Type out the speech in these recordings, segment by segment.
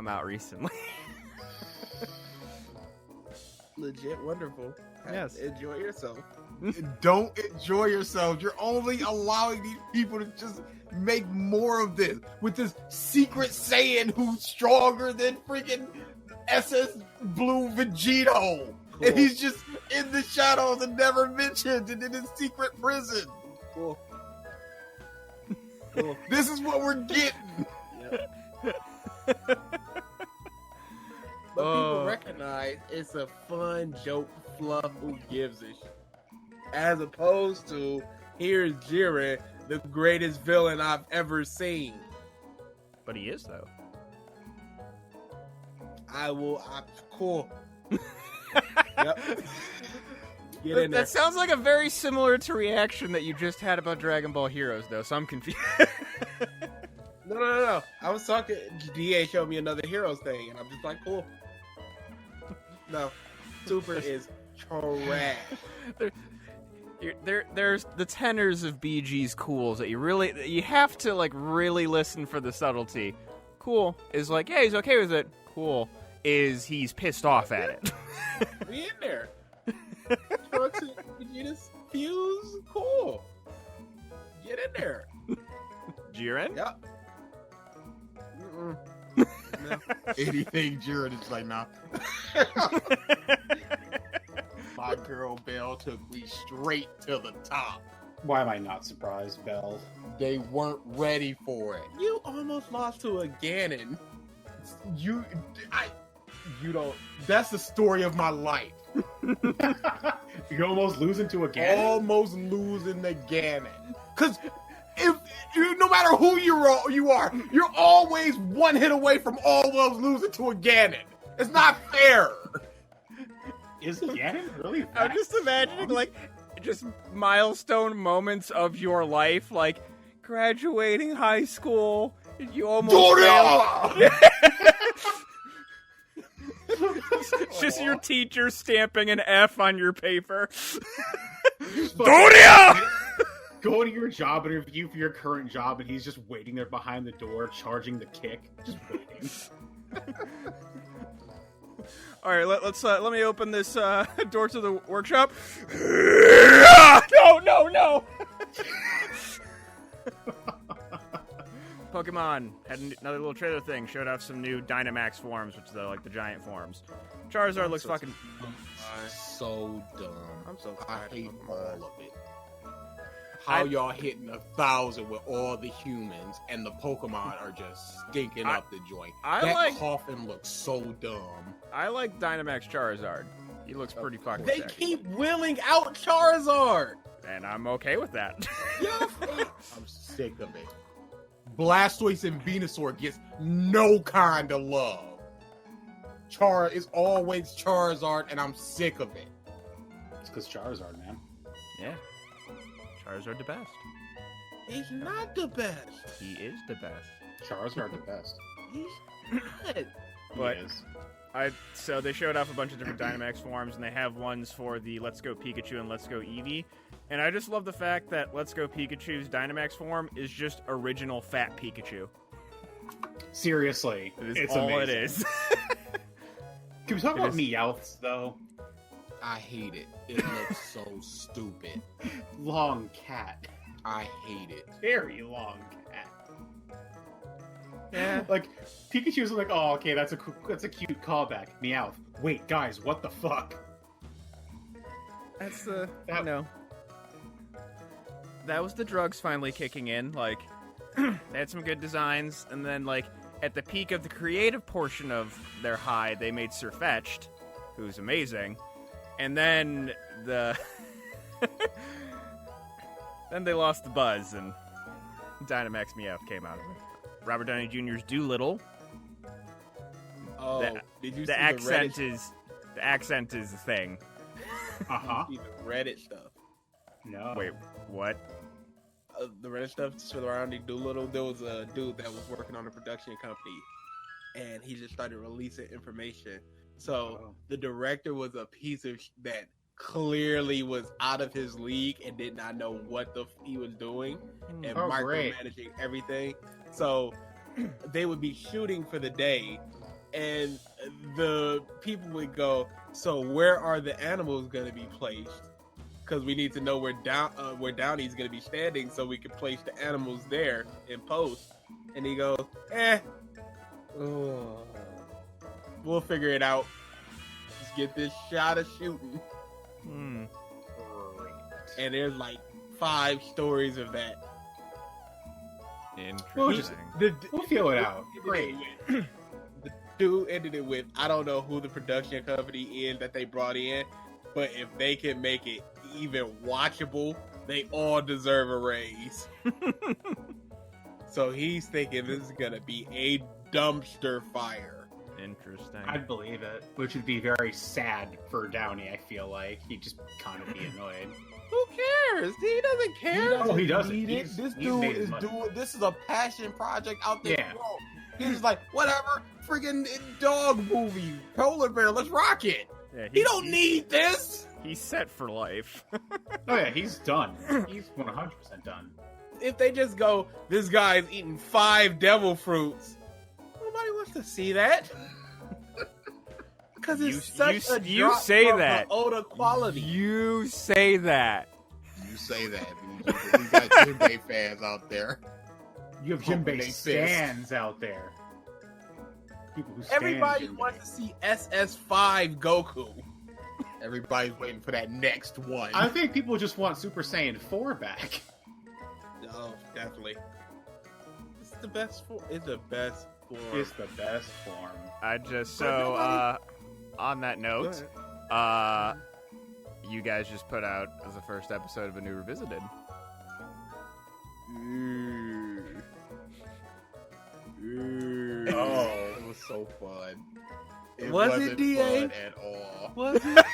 out recently. Legit wonderful. Yes. Enjoy yourself. Don't enjoy yourself. You're only allowing these people to just make more of this with this secret Saiyan who's stronger than freaking SS Blue Vegito. Cool. And he's just in the shadows and never mentioned and in his secret prison. Cool. This is what we're getting. Yep. But people recognize it's a fun joke fluff. Who gives a shit? As opposed to, here's Jiren, the greatest villain I've ever seen. But he is, though. Cool. Yep. Get in there. That sounds like a very similar to reaction that you just had about Dragon Ball Heroes, though, so I'm confused. No. I was talking, DA showed me another Heroes thing, and I'm just like, cool. No. Super is trash. There's the tenors of BG's cools that you have to like really listen for the subtlety. Cool is like, yeah, he's okay with it. Cool is he's pissed off at it. We in there. Trunks and Vegeta's fuse. Cool. Get in there. Jiren? Yep. Anything Jiren is like, nah. My girl Belle took me straight to the top. Why am I not surprised, Belle? They weren't ready for it. You almost lost to a Ganon. You don't. That's the story of my life. You're almost losing to a Ganon? Almost losing the Ganon. Because no matter who you are, you're always one hit away from almost losing to a Ganon. It's not fair. Is Ganon really? I'm just imagining like just milestone moments of your life, like graduating high school. You almost failed. Just your teacher stamping an F on your paper. Doria! Go to your job interview for your current job, and he's just waiting there behind the door, charging the kick, just waiting. All right, let me open this door to the workshop. No! Pokemon had another little trailer thing. Showed off some new Dynamax forms, which are like the giant forms. Charizard looks fucking So dumb. I'm so I tired hate of all Pokemon. of it. How y'all hitting 1,000 with all the humans and the Pokemon are just stinking up the joint. That coffin looks so dumb. I like Dynamax Charizard. He looks pretty fucking They sick. keep willing out Charizard. And I'm okay with that. I'm sick of it. Blastoise and Venusaur gets no kind of love. Char is always Charizard, and I'm sick of it. It's because Charizard, man. Yeah. Charizard the best. He's not the best. He is the best. Charizard the best. He's not. But He is. so they showed off a bunch of different Dynamax forms, and they have ones for the Let's Go Pikachu and Let's Go Eevee. And I just love the fact that Let's Go Pikachu's Dynamax form is just original fat Pikachu. Seriously, It is it's all amazing. it is. Can we talk It about is- Meowths, though? I hate it. It looks so stupid. Long cat. I hate it. Very long cat. Yeah. Like, Pikachu's like, oh, okay, that's a cute callback. Meowth. Wait, guys, what the fuck? That's the, you know. That was the drugs finally kicking in. Like, they had some good designs, and then, like, at the peak of the creative portion of their high, they made Sirfetch'd, who's amazing. And then then they lost the buzz, and Dynamax Meowth came out of it. Robert Downey Jr.'s Doolittle. Oh, The- did you The see accent the Reddit, is the thing. Uh-huh. see the Reddit stuff? No. Wait, what? The Reddit stuff surrounding Doolittle. There was a dude that was working on a production company, and he just started releasing information. So the director was a piece of that clearly was out of his league and did not know what he was doing and Oh, great. micromanaging everything. So they would be shooting for the day, and the people would go, so where are the animals going to be placed? Because we need to know where Downey's going to be standing so we can place the animals there in post. And he goes, we'll figure it out. Just get this shot of shooting. And there's like 5 stories of that. Interesting. We'll feel it out. Great. The dude ended it with, I don't know who the production company is that they brought in, but if they can make it even watchable, they all deserve a raise. So he's thinking this is gonna be a dumpster fire. Interesting. I'd believe it, which would be very sad for Downey. I feel like he'd just kind of be annoyed. Who cares? He doesn't care. He doesn't. need it. He's This made dude his is money. doing. This is a passion project out there. Yeah. Bro. He's just like, whatever, friggin' dog movie, polar bear, let's rock it. Yeah, He don't need this. He's set for life. Oh yeah, he's done. He's 100% done. If they just go, this guy's eating 5 devil fruits, nobody wants to see that. Because it's such a you drop say from that. the Oda quality. You say that. You say that. We got Jim Bay fans out there. You have Pumping Jinbei they fist. stands out there. People who stand Everybody Jinbei. wants to see SS5 Goku. Everybody's waiting for that next one. I think people just want Super Saiyan 4 back. No, definitely. It's the best form. It's the best form. It's the best form. On that note, you guys just put out as the first episode of A New Revisited. Oh, it was so fun. It Was it, wasn't DA? fun at all. Was it?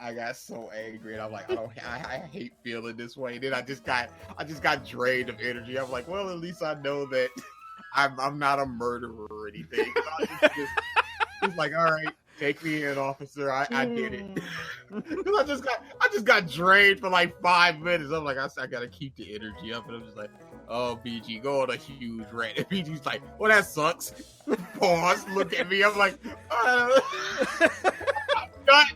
I got so angry, and I'm like, I hate feeling this way. Then I just got drained of energy. I'm like, well, at least I know that I'm not a murderer or anything. It's like, all right, take me in, officer. I did it. Because I just got drained for like 5 minutes. I'm like, I gotta keep the energy up, and I'm just like, oh, BG, go on a huge rant. And BG's like, well, that sucks. Pause, look at me. I'm like, cut.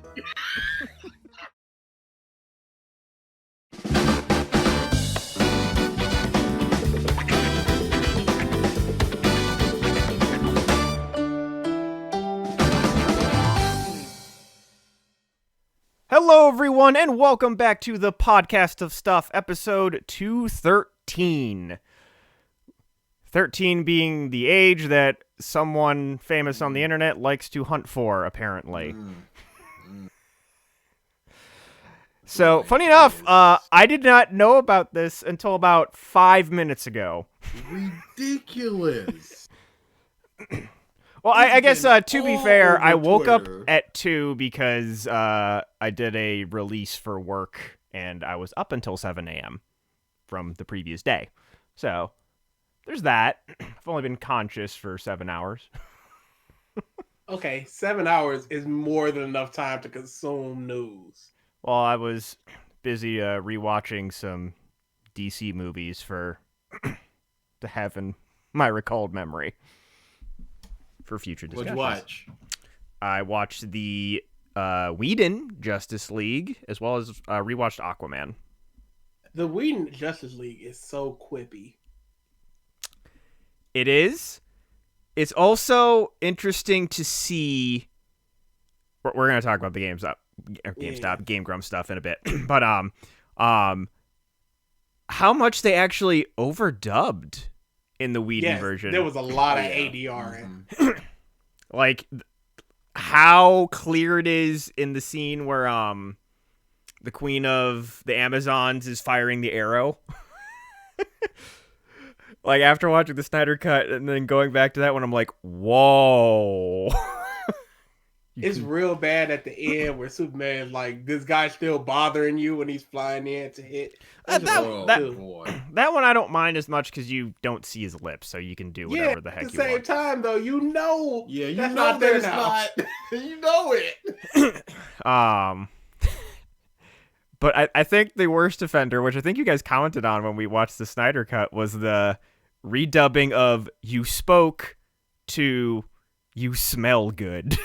Hello, everyone, and welcome back to the Podcast of Stuff, episode 213. 13 being the age that someone famous on the internet likes to hunt for, apparently. So, funny enough, I did not know about this until about 5 minutes ago. Ridiculous. Well, I guess, to be fair, I woke up Twitter. at 2 because I did a release for work, and I was up until 7 a.m. from the previous day. So, there's that. I've only been conscious for 7 hours. Okay, 7 hours is more than enough time to consume news. Well, I was busy rewatching some DC movies to have in my recalled memory for future discussions. What'd you watch? I watched the Whedon Justice League, as well as rewatched Aquaman. The Whedon Justice League is so quippy. It is. It's also interesting to see. We're going to talk about the Game Grumps stuff in a bit, but how much they actually overdubbed in the Whedon version. There was a lot of ADR in. Like how clear it is in the scene where the Queen of the Amazons is firing the arrow. Like after watching the Snyder Cut and then going back to that one, I'm like, whoa. It's real bad at the end where Superman is like, this guy's still bothering you when he's flying in to hit. That one I don't mind as much because you don't see his lips, so you can do whatever the heck at the you same want. time, though, you know, Yeah, you that's know not there that now. it's not. You know it. But I think the worst offender, which I think you guys commented on when we watched the Snyder Cut, was the redubbing of "you spoke" to You smell good.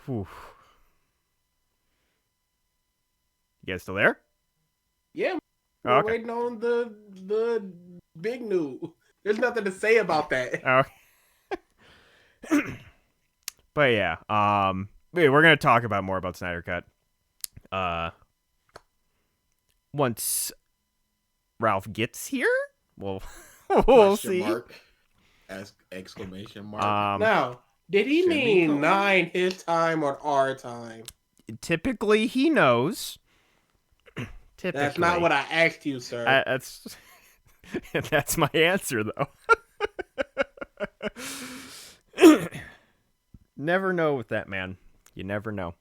Whew. You guys still there? Yeah, we're Okay. waiting on the big news. There's nothing to say about that. Okay. But yeah, we're gonna talk about more about Snydercut. Once Ralph gets here, we'll Question see. mark. Exclamation mark. Now, did he Should be mean coming. 9 his time or our time? Typically, he knows. Typically, That's not what I asked you, sir. That's my answer, though. Never know with that, man. You never know.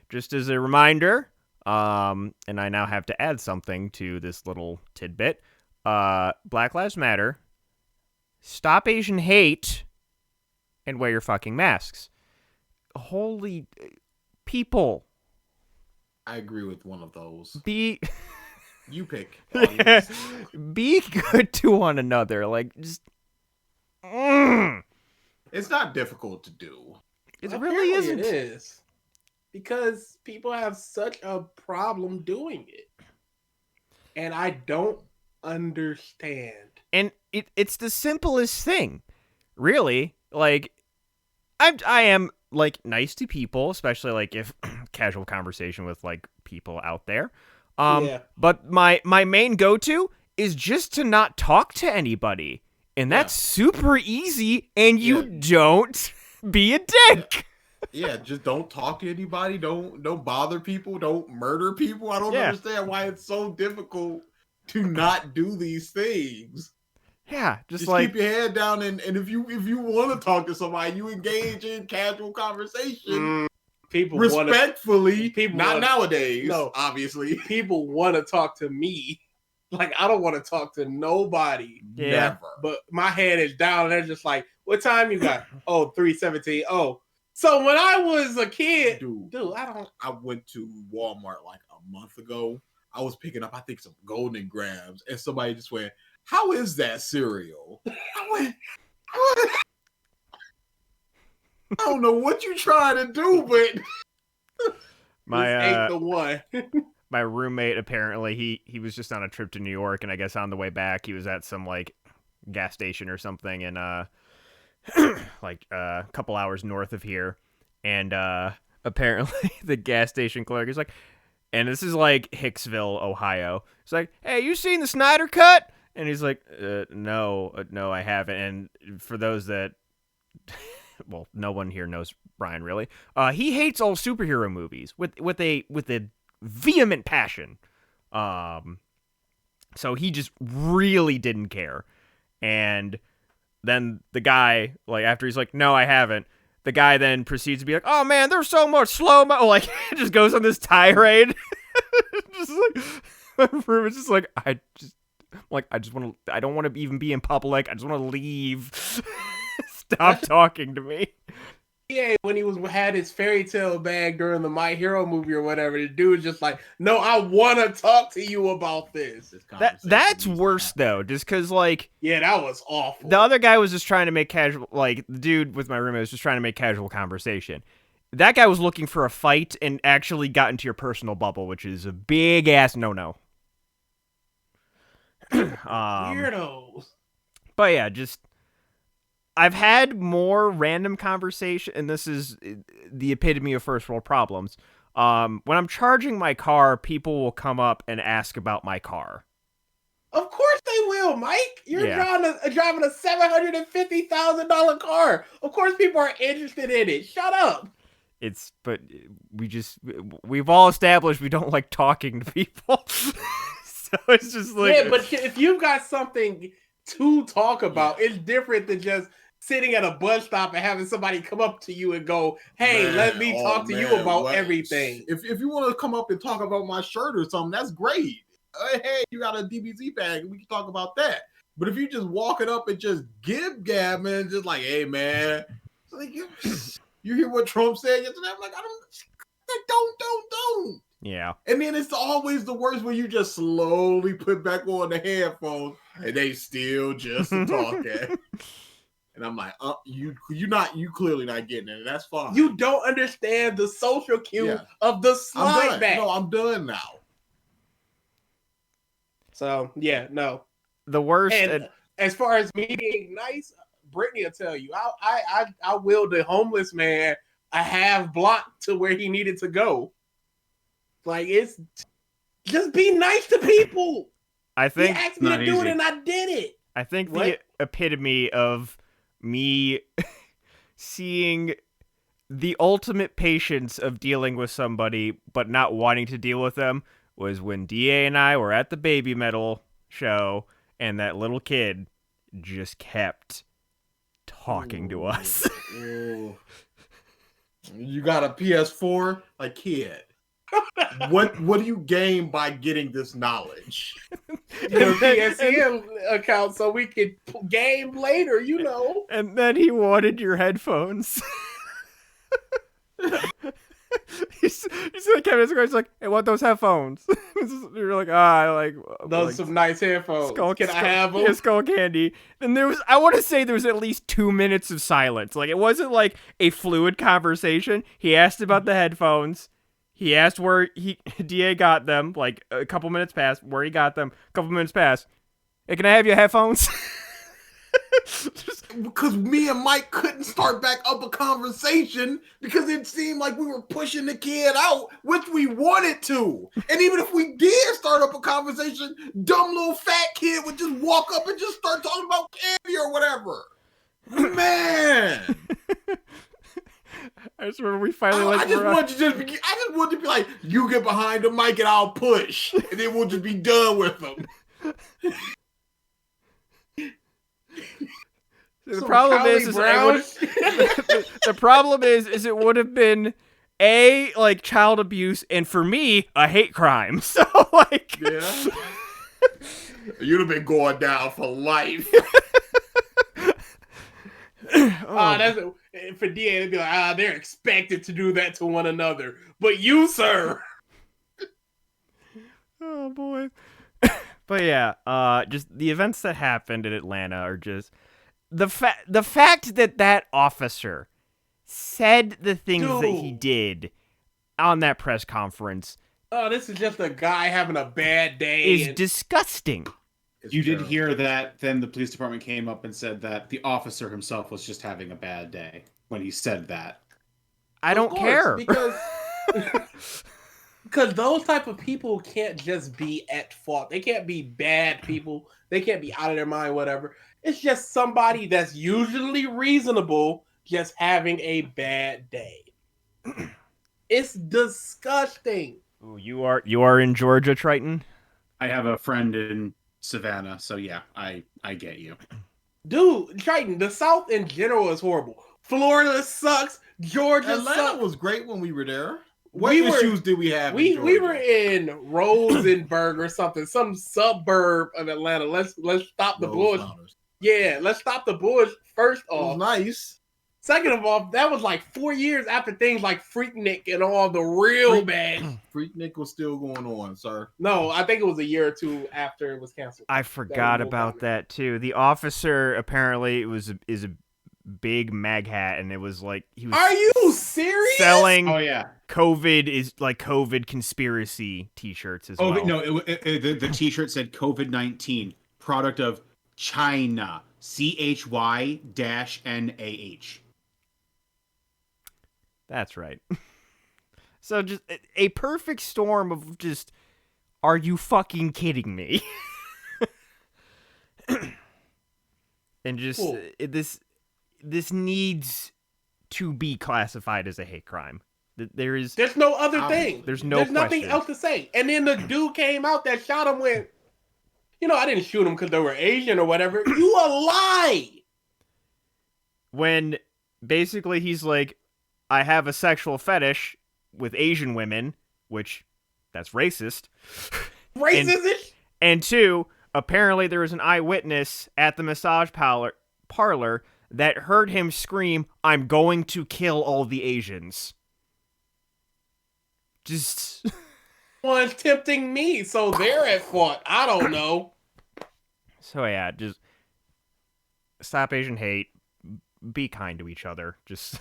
Just as a reminder, and I now have to add something to this little tidbit. Black Lives Matter. Stop Asian hate, and wear your fucking masks. Holy people. I agree with one of those. Be You pick. be good to one another. Like, just. It's not difficult to do. It Apparently really isn't. It is. Because people have such a problem doing it. And I don't understand. And it's the simplest thing. Really. Like, I am, like, nice to people, especially, like, if casual conversation with, like, people out there. Yeah. But my main go-to is just to not talk to anybody. And that's super easy, and you don't be a dick. Yeah, just don't talk to anybody. Don't bother people. Don't murder people. I don't understand why it's so difficult to not do these things. Yeah, just keep your head down, and if you want to talk to somebody, you engage in casual conversation. People respectfully. Not nowadays. No, obviously. People want to talk to me. Like, I don't want to talk to nobody. Yeah. Never. But my head is down, and they're just like, what time you got? 3:17. Oh. So when I was a kid, dude, I went to Walmart like a month ago. I was picking up, I think, some Golden Grams, and somebody just went, "How is that cereal?" I went, "What?" I don't know what you trying to do, but my ain't the one. My roommate, apparently, he was just on a trip to New York, and I guess on the way back, he was at some, like, gas station or something, and, like, a couple hours north of here, and, apparently, the gas station clerk is like, and this is, like, Hicksville, Ohio, it's like, hey, you seen the Snydercut? And he's like, no, I haven't, and for those that, well, no one here knows Brian, really, he hates all superhero movies, with a vehement passion. So he just really didn't care. And then the guy, like, after he's like, no, I haven't, the guy then proceeds to be like, oh man, there's so much slow-mo, like, just goes on this tirade. Just like, my room is just like, I don't want to even be in public, I just want to leave. Stop talking to me. Yeah, when he had his fairy tale bag during the My Hero movie or whatever, the dude was just like, no, I want to talk to you about this. That's worse, though, just because, like... Yeah, that was awful. The other guy was just trying to make casual... Like, the dude with my roommate was just trying to make casual conversation. That guy was looking for a fight and actually got into your personal bubble, which is a big-ass no-no. Weirdos. But yeah, just... I've had more random conversation, and this is the epitome of first world problems. When I'm charging my car, people will come up and ask about my car. Of course they will, Mike. You're driving a $750,000 car. Of course people are interested in it. Shut up. But we've all established we don't like talking to people. So it's just like... Yeah, but if you've got something to talk about, it's different than just sitting at a bus stop and having somebody come up to you and go, hey, let me talk to you about everything. If you want to come up and talk about my shirt or something, that's great. Hey, you got a DBZ bag, we can talk about that. But if you just walking up and just gab, man, just like, hey, man, like, you hear what Trump said yesterday? I'm like, don't. Yeah. And then it's always the worst when you just slowly put back on the headphones and they still just talking. And I'm like, you clearly not getting it. And that's fine. You don't understand the social cue of the I'm slide done. back. No, I'm done now. So yeah, no. The worst. And as far as me being nice, Brittany will tell you, I willed the homeless man a half block to where he needed to go. Like, it's just be nice to people. I think he asked me to do it, and I did it. I think the epitome of me seeing the ultimate patience of dealing with somebody but not wanting to deal with them was when DA and I were at the Baby Metal show, and that little kid just kept talking to us. You got a PS4? Like, kid. What do you gain by getting this knowledge? Your PSN account so we could game later, you know. And then he wanted your headphones. he's like, he's like, hey, want those headphones? You're like, those like, some nice headphones. Can I have them? Yeah, Skull Candy. And I want to say there was at least 2 minutes of silence. Like, it wasn't like a fluid conversation. He asked about the headphones. He asked where DA got them. Like, a couple minutes passed. Where he got them. A couple minutes passed. Hey, can I have your headphones? Because me and Mike couldn't start back up a conversation because it seemed like we were pushing the kid out, which we wanted to. And even if we did start up a conversation, dumb little fat kid would just walk up and just start talking about candy or whatever. Man. I just remember we finally I just wanted to be like, you get behind the mic and I'll push, and then we'll just be done with them. The problem is the problem is it would have been like child abuse, and for me a hate crime. So like, you'd have been going down for life. That's for DA to be like, they're expected to do that to one another, but you, sir. Oh boy. But yeah, just the events that happened in Atlanta are just the fact that officer said the things that he did on that press conference. Oh, this is just a guy having a bad day. Is disgusting. You did hear that. Then the police department came up and said that the officer himself was just having a bad day when he said that. I don't care. Because those type of people can't just be at fault. They can't be bad people. They can't be out of their mind, whatever. It's just somebody that's usually reasonable just having a bad day. It's disgusting. Ooh, you are in Georgia, Triton? I have a friend in Savannah, so yeah, I get you. Dude, Triton, the South in general is horrible. Florida sucks. Georgia Atlanta sucks. was great when we were there. What issues did we have? We were in Rosenberg or something, some suburb of Atlanta. Let's stop the bullshit. Yeah, let's stop the bullshit. First off, it was nice. Second of all, that was like 4 years after things like Freaknik and all the real bad. Freaknik was still going on, sir. No, I think it was a year or two after it was canceled. I forgot about that too. The officer apparently is a big mag hat, and it was like he was. Are you serious? Selling? Oh yeah. COVID conspiracy T-shirts as well. No, the T-shirt said COVID-19 product of China, CHY-NAH. That's right. So just a perfect storm of just, are you fucking kidding me? And just cool. This needs to be classified as a hate crime. There's no other thing. There's nothing else to say. And then the dude came out that shot him with, I didn't shoot him because they were Asian or whatever. You a lie. When basically he's like, I have a sexual fetish with Asian women, which that's racist. Racist? And two, apparently there was an eyewitness at the massage parlor that heard him scream, "I'm going to kill all the Asians." Just one's tempting me, so they're at fault. I don't know. So yeah, just stop Asian hate. Be kind to each other. Just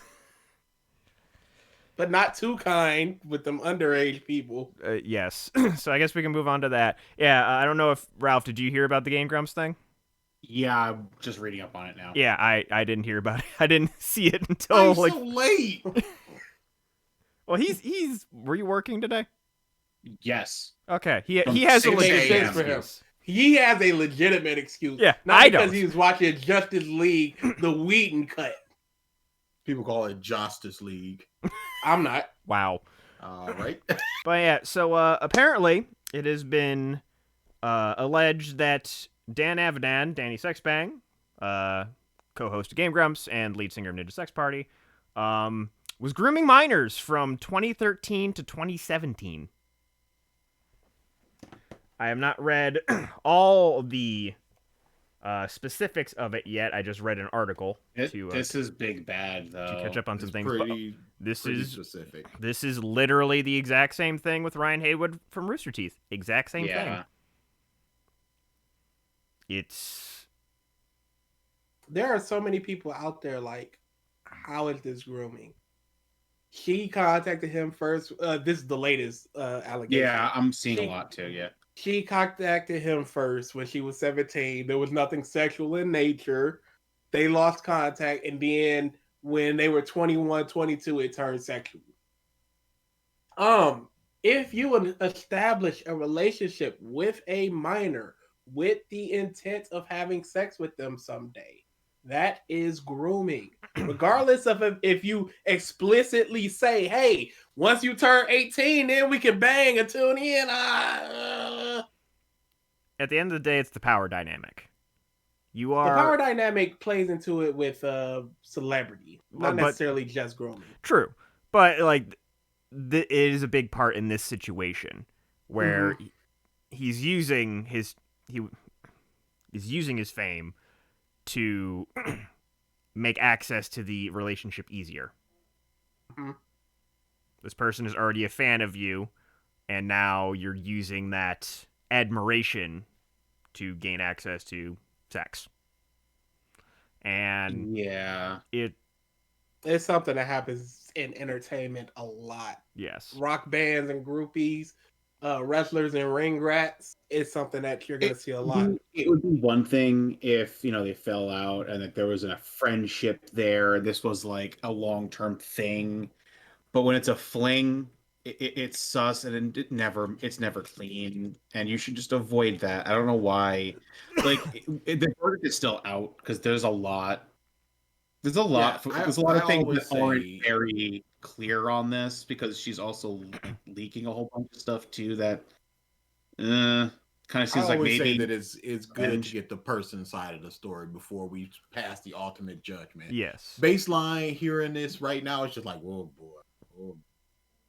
But not too kind with them underage people. yes. So I guess we can move on to that. Yeah, I don't know if Ralph, did you hear about the Game Grumps thing? Yeah, I'm just reading up on it now. Yeah, I didn't hear about it. I didn't see it until I'm like. so late. Well, he's. Were you working today? Yes. Okay, he From has a 6 legitimate a.m. for him. excuse. He has a legitimate excuse. Yeah, not I because don't. he was watching Justice League, the Whedon cut. People call it Justice League. I'm not. Wow. All right. But yeah, so apparently it has been alleged that Dan Avidan, Danny Sexbang, co-host of Game Grumps and lead singer of Ninja Sex Party, was grooming minors from 2013 to 2017. I have not read all the specifics of it yet. I just read an article This is big bad, though. to catch up on some It's things. pretty, This pretty is specific. This is literally the exact same thing with Ryan Haywood from Rooster Teeth. Exact same thing. It's There are so many people out there like, how is this grooming? She contacted him first. This is the latest allegation. Yeah, I'm seeing a lot too. Yeah. She contacted him first when she was 17. There was nothing sexual in nature. They lost contact, and then when they were 21, 22, it turned sexual. If you would establish a relationship with a minor with the intent of having sex with them someday, that is grooming. Regardless of if you explicitly say, hey, once you turn 18, then we can bang and tune in. at the end of the day, it's the power dynamic. You are The power dynamic plays into it with celebrity, not But- necessarily just grooming. true, but like it is a big part in this situation where he's using his fame to make access to the relationship easier. Mhm. This person is already a fan of you, and now you're using that admiration to gain access to sex. And Yeah. It's something that happens in entertainment a lot. yes, Rock bands and groupies, wrestlers and ring rats. It's something that you're going to see a lot. It would be one thing if, they fell out and that there was a friendship there. This was like a long-term thing. But when it's a fling, it's sus and it's never clean. And you should just avoid that. I don't know why. Like, the verdict is still out because there's a lot. There's a lot Yeah, of things always that aren't say- very clear on this because she's also leaking a whole bunch of stuff too that kind of I seems like always maybe say that it's good Revenge. to get the person side of the story before we pass the ultimate judgment. yes. Baseline hearing this right now, it's just like, whoa, boy. Oh.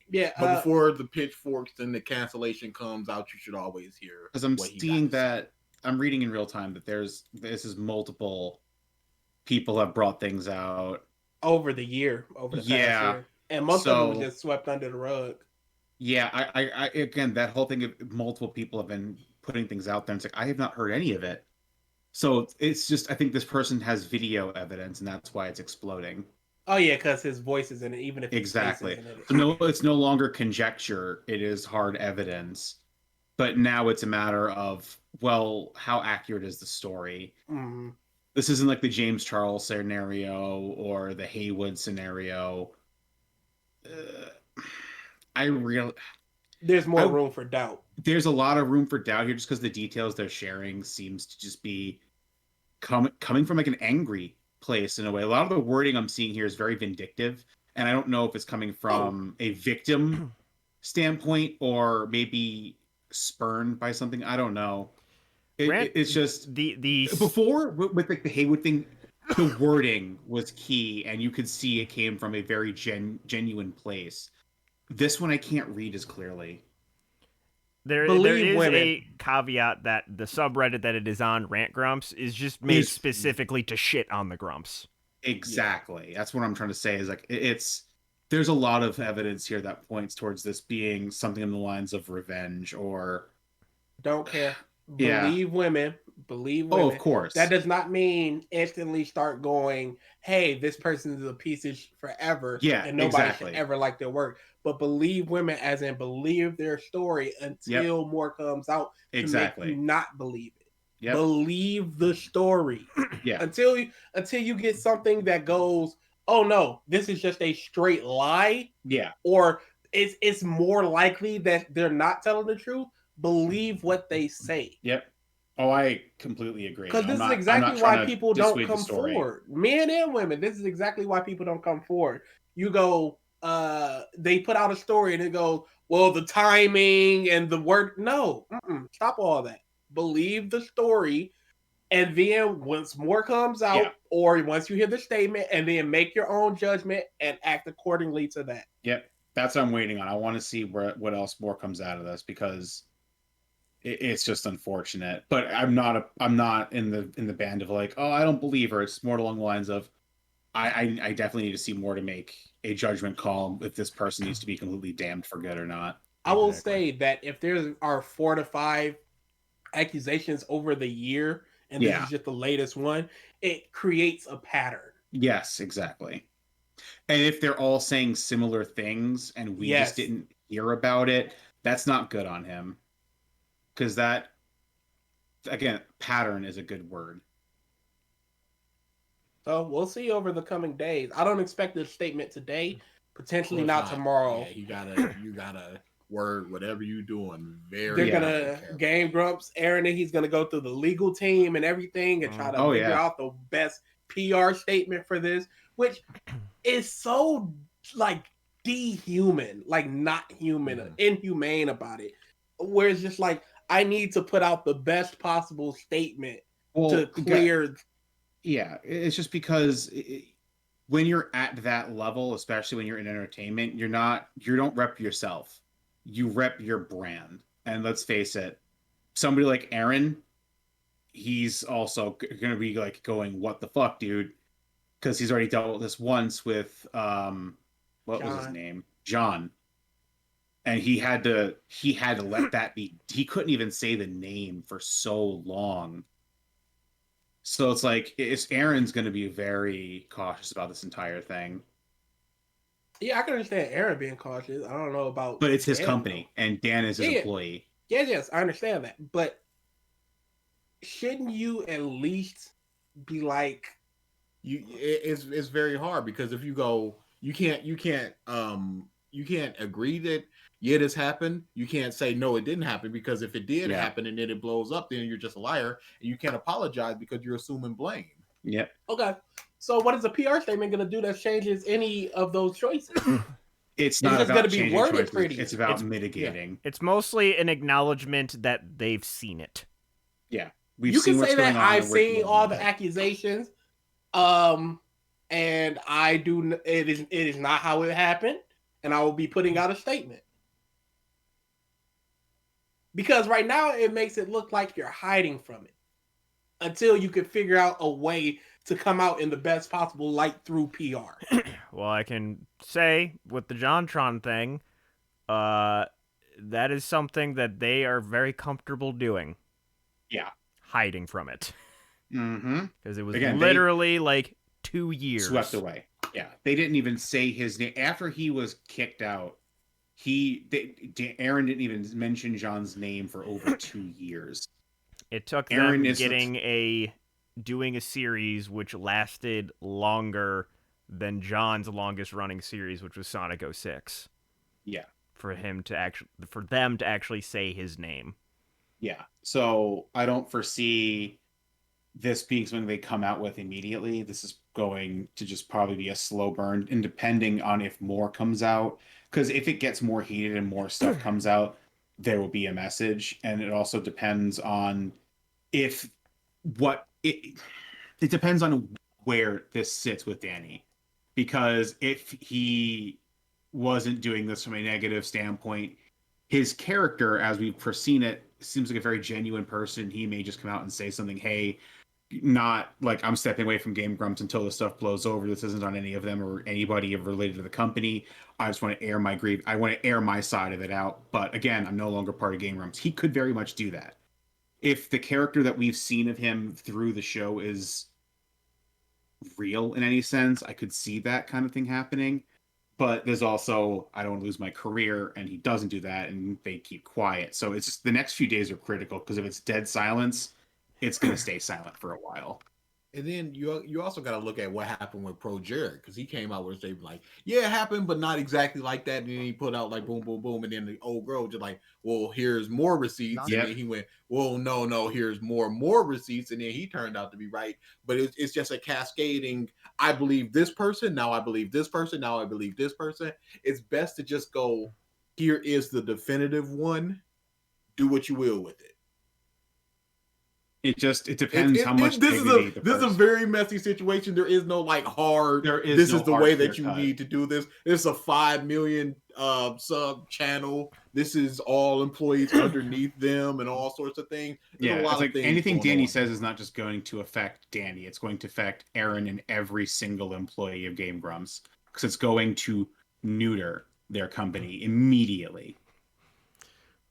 Yeah, But before the pitchforks and the cancellation comes out, you should always hear. because I'm what he seeing got to say. that I'm reading in real time that this is multiple people have brought things out. over the past Yeah. year. And most of So- it was just swept under the rug. Yeah, I again, that whole thing of multiple people have been putting things out there. And it's like I have not heard any of it. So it's just I think this person has video evidence, and that's why it's exploding. Oh yeah, because his voice is in it, even if his face Exactly. isn't in it. So no, it's no longer conjecture; it is hard evidence. But now it's a matter of well, how accurate is the story? Mhm. This isn't like the James Charles scenario or the Haywood scenario. There's more I- room for doubt. There's a lot of room for doubt here just because the details they're sharing seems to just be coming from like an angry place in a way. A lot of the wording I'm seeing here is very vindictive, and I don't know if it's coming from a victim standpoint or maybe spurned by something. I don't know. It's just the before with like the Haywood thing, the wording was key, and you could see it came from a very genuine place. This one I can't read as clearly. There Believe is women. a caveat that the subreddit that it is on, Rant Grumps, is just made Is- specifically to shit on the Grumps. Exactly. That's what I'm trying to say. Is like it's there's a lot of evidence here that points towards this being something in the lines of revenge or Don't care. yeah. Believe women. Believe Oh, women. of course. That does not mean instantly start going, hey, this person is a piece of forever Yeah, and nobody should exactly. ever like their work. But believe women as in believe their story until more comes out to Exactly. make you not believe it. Yep. Believe the story. Yeah. Until you get something that goes, oh no, this is just a straight lie, Yeah. or it's more likely that they're not telling the truth. Believe what they say. Yep. Oh, I completely agree. Because this is I'm exactly not why trying to people don't dissuade the come story. forward. Men and women. This is exactly why people don't come forward. You go, they put out a story and it goes, well, the timing and the word. No, stop all that. Believe the story. And then once more comes out, or once you hear the statement, and then make your own judgment and act accordingly to that. Yep. That's what I'm waiting on. I want to see what else more comes out of this because it's just unfortunate. But I'm not in the band of like, oh, I don't believe her. It's more along the lines of I definitely need to see more to make a judgment call if this person needs to be completely damned for good or not. I will say that if there are 4 to 5 accusations over the year, and this is just the latest one, it creates a pattern. Yes, exactly. And if they're all saying similar things and we just didn't hear about it, that's not good on him. Because that, again, pattern is a good word. So we'll see over the coming days. I don't expect a statement today, potentially not tomorrow. Yeah, you gotta word whatever you doing. They're gonna Game Grumps, Aaron, and he's gonna go through the legal team and everything and try to figure out the best PR statement for this, which is so like dehuman, like not human, inhumane about it. Where it's just like, I need to put out the best possible statement to clear. Yeah, it's just because when you're at that level, especially when you're in entertainment, you don't rep yourself. You rep your brand. And let's face it, somebody like Aaron, he's also going to be like going, what the fuck, dude? Because he's already dealt with this once with, what was his name? John. And he had to let that be. He couldn't even say the name for so long. So it's like, Aaron's going to be very cautious about this entire thing. Yeah, I can understand Aaron being cautious. I don't know about, but it's his company, and Dan is his employee. Yes, I understand that. But shouldn't you at least be like, it's very hard because if you go, you can't agree that this happened. You can't say no, it didn't happen, because if it did happen and then it blows up, then you're just a liar and you can't apologize because you're assuming blame. Yep. Okay. So what is a PR statement going to do that changes any of those choices? It's not about changing choices. It's about mitigating. It's mostly an acknowledgement that they've seen it. Yeah. You can say that I've seen all the accusations, and I do. It is not how it happened, and I will be putting out a statement. Because right now it makes it look like you're hiding from it until you can figure out a way to come out in the best possible light through PR. Well, I can say with the JonTron thing, that is something that they are very comfortable doing. Yeah. Hiding from it. Mm-hmm. Because it was literally like 2 years. Swept away. Yeah. They didn't even say his name. After he was kicked out, Aaron didn't even mention John's name for over 2 years. It took them doing a series which lasted longer than John's longest running series, which was Sonic 06. Yeah. For them to actually say his name. Yeah. So I don't foresee this being something they come out with immediately. This is going to just probably be a slow burn, and depending on if more comes out. Because if it gets more heated and more stuff comes out, there will be a message. And it also depends on it depends on where this sits with Danny. Because if he wasn't doing this from a negative standpoint, his character, as we've foreseen it, seems like a very genuine person. He may just come out and say something, hey, not like I'm stepping away from Game Grumps until the stuff blows over. This isn't on any of them or anybody related to the company. I just want to air my grief. I want to air my side of it out. But again, I'm no longer part of Game Grumps. He could very much do that. If the character that we've seen of him through the show is real in any sense, I could see that kind of thing happening. But there's also, I don't lose my career, and he doesn't do that, and they keep quiet. So it's just, the next few days are critical, because if it's dead silence, it's going to stay silent for a while. And then you also got to look at what happened with Pro Jared, because he came out with a statement like, yeah, it happened, but not exactly like that. And then he put out like boom, boom, boom. And then the old girl just like, well, here's more receipts. Yep. And then he went, well, no, here's more receipts. And then he turned out to be right. But it's just a cascading, I believe this person, now I believe this person, now I believe this person. It's best to just go, here is the definitive one. Do what you will with it. It depends how much this is a very messy situation. There is no like hard. This is the way that you need to do this. It's a 5 million sub channel. This is all employees underneath them and all sorts of things. There's it's like anything Danny says is not just going to affect Danny. It's going to affect Aaron and every single employee of Game Grumps, because it's going to neuter their company immediately.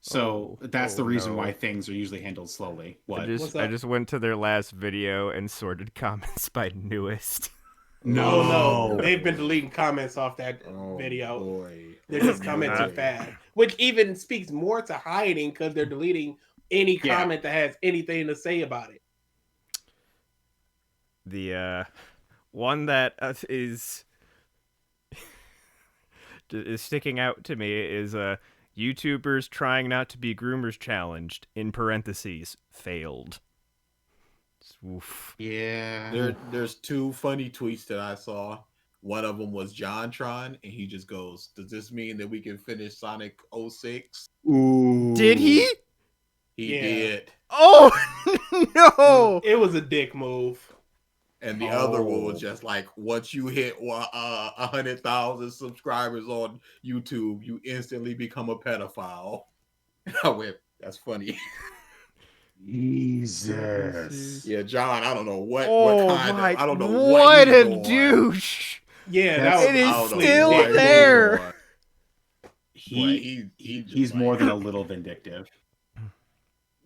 So that's the reason why things are usually handled slowly. What? I just went to their last video and sorted comments by newest. No. They've been deleting comments off that video. Boy. They're just coming too fast. Which even speaks more to hiding, because they're deleting any comment that has anything to say about it. The one that is sticking out to me is YouTubers trying not to be groomers challenged, in parentheses, failed. Oof. Yeah. There's 2 funny tweets that I saw. One of them was JonTron, and he just goes, does this mean that we can finish Sonic 06? Ooh. Did he? He did. Oh, no! It was a dick move. And the other one was just like, once you hit 100,000 subscribers on YouTube, you instantly become a pedophile. I went, that's funny. Jesus. Yeah, John, I don't know what kind of, I don't know what a douche. Yeah, that was, it is still there. He's more than a little vindictive.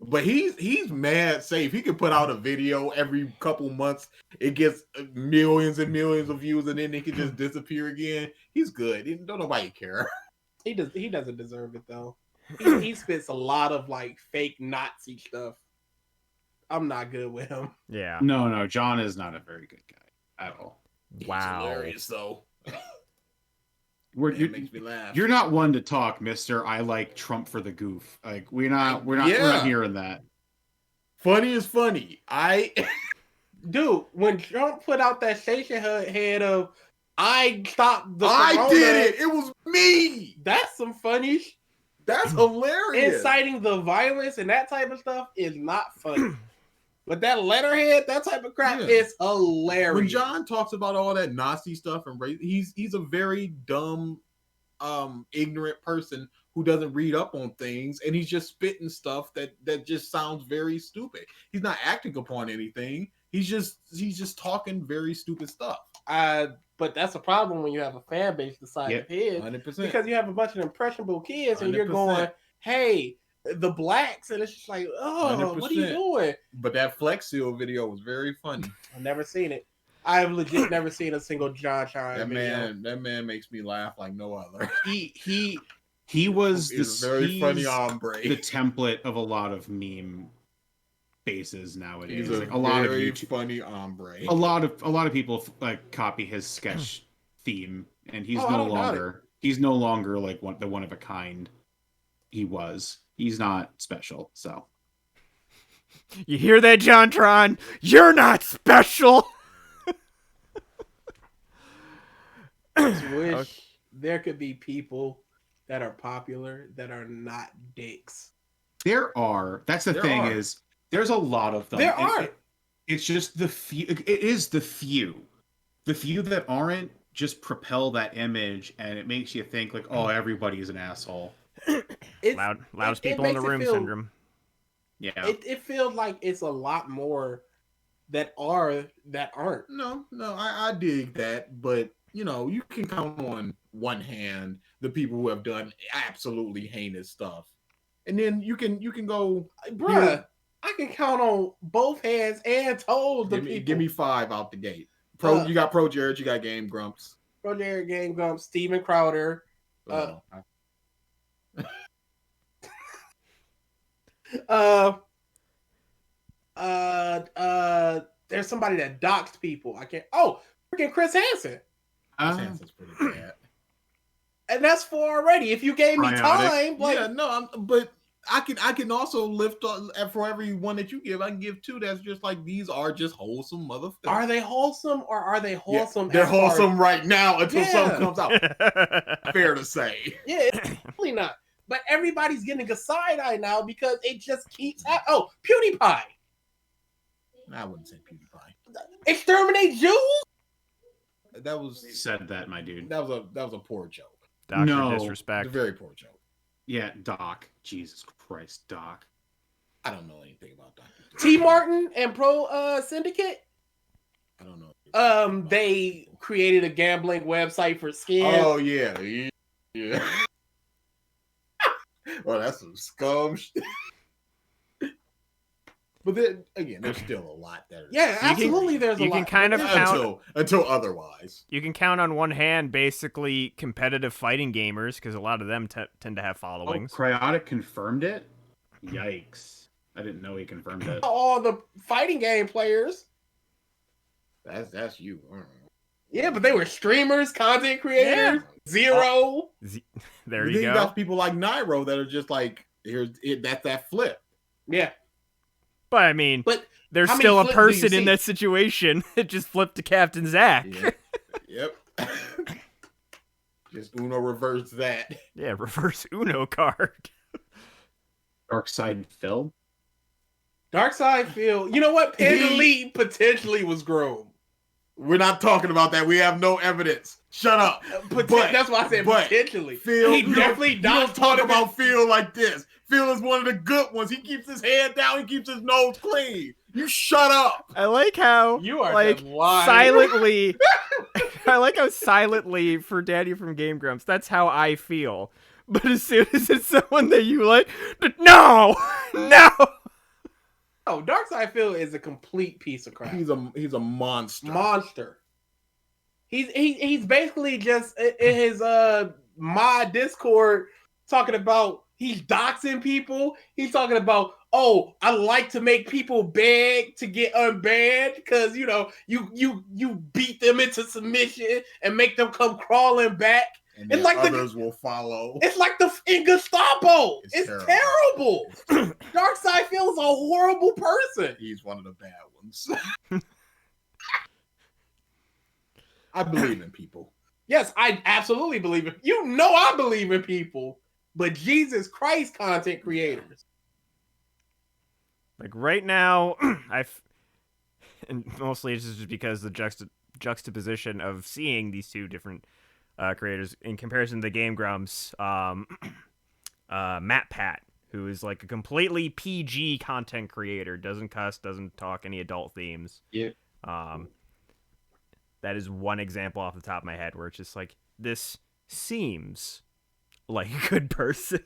But he's mad safe. He can put out a video every couple months. It gets millions and millions of views, and then it can just disappear again. He's good. Don't nobody care. He doesn't deserve it though. He spits a lot of like fake Nazi stuff. I'm not good with him. Yeah. No, John is not a very good guy at all. Wow. He's hilarious though. It makes me laugh. You're not one to talk, Mister. I like Trump for the goof. Like we're not hearing that. Funny is funny. Dude, when Trump put out that station head of I stopped the I corona, did it. It was me. That's some funny. That's hilarious. Inciting the violence and that type of stuff is not funny. But that letterhead, that type of crap is hilarious. When John talks about all that Nazi stuff and race, he's a very dumb, ignorant person who doesn't read up on things, and he's just spitting stuff that just sounds very stupid. He's not acting upon anything. He's just talking very stupid stuff. But that's a problem when you have a fan base the size of his, 100%. because you have a bunch of impressionable kids, and you're 100%. going, "Hey, the blacks," and it's just like, "Oh, 100%. what are you doing?" But that Flex Seal video was very funny. I've never seen it. I've legit never seen a single John Chime video. That man makes me laugh like no other. He was He's a very funny hombre. the template of a lot of meme bases nowadays. He's like a lot of YouTube, funny hombre. a lot of people like copy his sketch theme, and he's no longer like the one of a kind he was. He's not special. So you hear that, JonTron? You're not special. I just wish there could be people that are popular that are not dicks. there are. That's the thing is there's a lot of them. There are. It's just the few. It is the few. The few that aren't just propel that image, and it makes you think like, oh, everybody is an asshole. Loudest people in the room syndrome. Yeah. It feels like it's a lot more that aren't. No, I dig that, but you can count on one hand the people who have done absolutely heinous stuff, and then you can go, Bruh, I can count on both hands and toes the people. give me 5 out the gate. You got Pro Jared, you got Game Grumps. Pro Jared, Game Grumps, Steven Crowder. There's somebody that doxed people. I can't. Oh, freaking Chris Hansen. Chances pretty bad. And that's 4 already. If you gave me time, like yeah, no, but I can also lift for every one that you give. I can give 2 that's just like these are just wholesome motherfuckers. Are they wholesome or are they wholesome? Yeah, they're wholesome right now until something comes out. Fair to say. Yeah, it's really not. But everybody's getting a side eye now because it just keeps happening. Oh, PewDiePie. I wouldn't say PewDiePie. Exterminate Jews? That was You said that, my dude. that was a poor joke. Dr. No. A Disrespect. very poor joke. Yeah, Doc. Jesus Christ, Doc. I don't know anything about Dr. T. Martin and Pro Syndicate? I don't know. They created a gambling website for skin. Oh yeah. Well, that's some scum shit. But then again, there's still a lot there. Yeah, absolutely. There's a you lot. can kind of count until otherwise. You can count on one hand basically competitive fighting gamers because a lot of them tend to have followings. Oh, Cryotic confirmed it? Yikes. I didn't know he confirmed it. All the fighting game players. That's you. Yeah, but they were streamers, content creators. Zero. There You you go. got people like Nairo that are just like, that's that flip. Yeah. But I mean, But there's how many still a flips do you person in see? that situation that just flipped to Captain Zach. Yeah. Yep. Just Uno reverse that. Yeah, reverse Uno card. Dark Side Phil? Darkside Phil. You know what? Panda Lee potentially was groomed. We're not talking about that. We have no evidence. Shut up. That's why I said potentially. Phil, He definitely you don't talk about Phil like this. Phil is one of the good ones. He keeps his head down. He keeps his nose clean. You shut up. I like how You are like just lying. silently. I like how silently for Daddy from Game Grumps. That's how I feel. But as soon as it's someone that you like, no. Oh, Darkside Phil is a complete piece of crap. He's a monster. Monster. He's basically just in his mod Discord talking about he's doxing people. He's talking about, oh, I like to make people beg to get unbanned because you beat them into submission and make them come crawling back. And It's then like others will follow. It's like in Gestapo. It's terrible. terrible. Darkside Phil is a horrible person. He's one of the bad ones. I believe in people. Yes, I absolutely believe it. You know I believe in people, but Jesus Christ, content creators. Like right now, and mostly it's just because the juxtaposition of seeing these two different creators in comparison to the Game Grumps, Matt Pat, who is like a completely PG content creator, doesn't cuss, doesn't talk any adult themes. Yeah. That is one example off the top of my head where it's just like, this seems like a good person.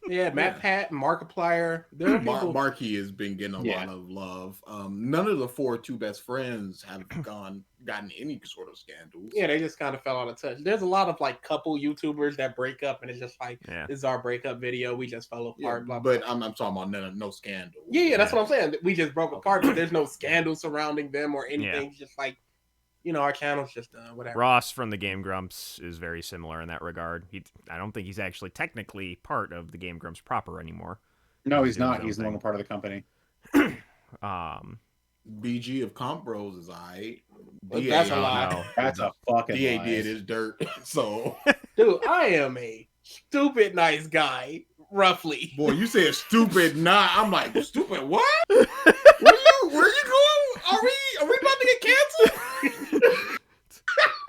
Yeah, Matt Pat, Markiplier. There are people. Marky has been getting a lot of love. None of the 4 two best friends have gotten any sort of scandals. Yeah, they just kind of fell out of touch. There's a lot of like couple YouTubers that break up, and it's just like, this is our breakup video. We just fell apart. Blah, blah. But I'm talking about no scandal. Yeah, that's what I'm saying. We just broke apart, but there's no scandal surrounding them or anything. It's just like, our channel's just whatever. Ross from the Game Grumps is very similar in that regard. I don't think he's actually technically part of the Game Grumps proper anymore. No, he's not. He's no longer part of the company. BG of Comp Bros is alright. That's a lie. That's a fucking DA lie. did his dirt. So, dude, I am a stupid nice guy. Roughly. Boy, you said stupid. Nah, I'm like stupid. What? Where you going? Are we about to get canceled?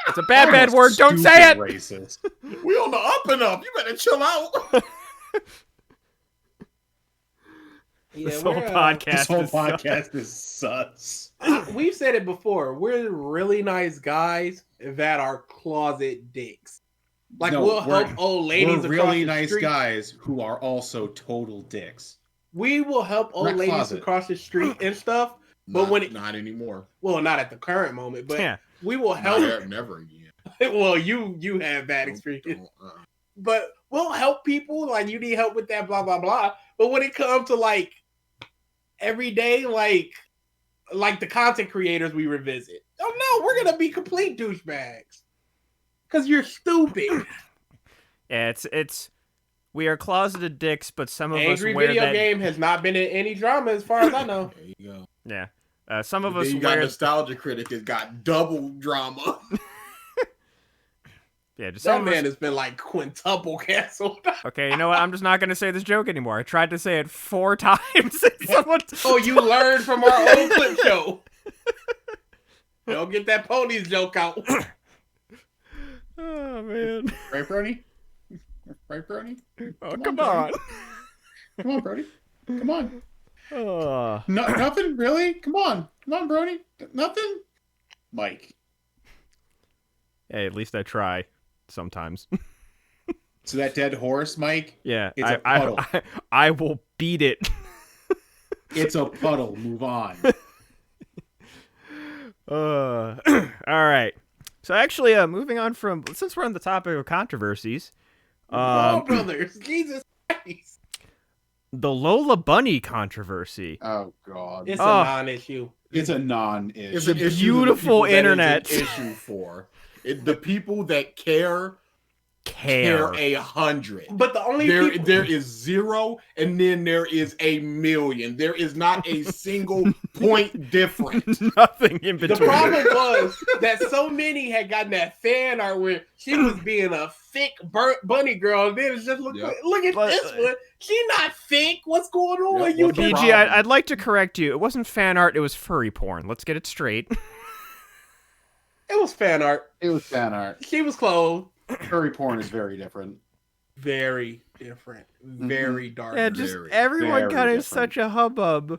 It's a bad word. Don't say it. Racist. We on the up and up. You better chill out. Yeah, This whole we're, podcast. This whole is so- podcast is sus. we've said it before. We're really nice guys that are closet dicks. Like No, we'll help old ladies We're across really the nice street. guys who are also total dicks. We will help old Not ladies closet. across the street and stuff. But when it, not anymore. well, not at the current moment, but Yeah. we will Not help. never again. Well, you have bad experience, but we'll help people. Like you need help with that, blah blah blah. But when it comes to like everyday, like the content creators we revisit, oh no, we're gonna be complete douchebags because you're stupid. Yeah, it's we are closeted dicks, but some of Angry us wear video that. game has not been in any drama as far as I know. There you go. Yeah, some of Then us you got wear. Nostalgia Critic has got double drama. Yeah, just That some of us. man has been like quintuple canceled. Okay, you know what? I'm just not gonna say this joke anymore. I tried to say it 4 times. And someone... Oh, you learned from our old clip show. Don't get that ponies joke out. Oh man. Right, Brody? Right, Brody? Oh, Come come on, on. Come on, Brody. Come on. Oh. No, nothing, really? Come on. Come on, Brody. Nothing? Mike. Hey, at least I try sometimes. So that dead horse, Mike, Yeah, It's a puddle. I will beat it. it's a puddle. Move on. All right. So actually, moving on from, since we're on the topic of controversies, Oh, brothers, Jesus Christ. the Lola Bunny controversy. Oh, God. It's Oh. a non-issue. It's a non-issue. It's an issue to the beautiful people that is an internet. issue for the people that care Care. 100. But the only people... There is 0, and then there is 1,000,000. There is not a single point difference. Nothing in The between. problem was that so many had gotten that fan art where she was being a thick bunny girl, and then it's just look at But- this one. She not thick. What's going on? Yep, You what's the can... BG, problem? I'd like to correct you. It wasn't fan art. It was furry porn. Let's get it straight. It was fan art. It was fan art. She was clothed. Furry porn is very different. Very different. Very dark. Yeah, just Very, everyone very got in different. such a hubbub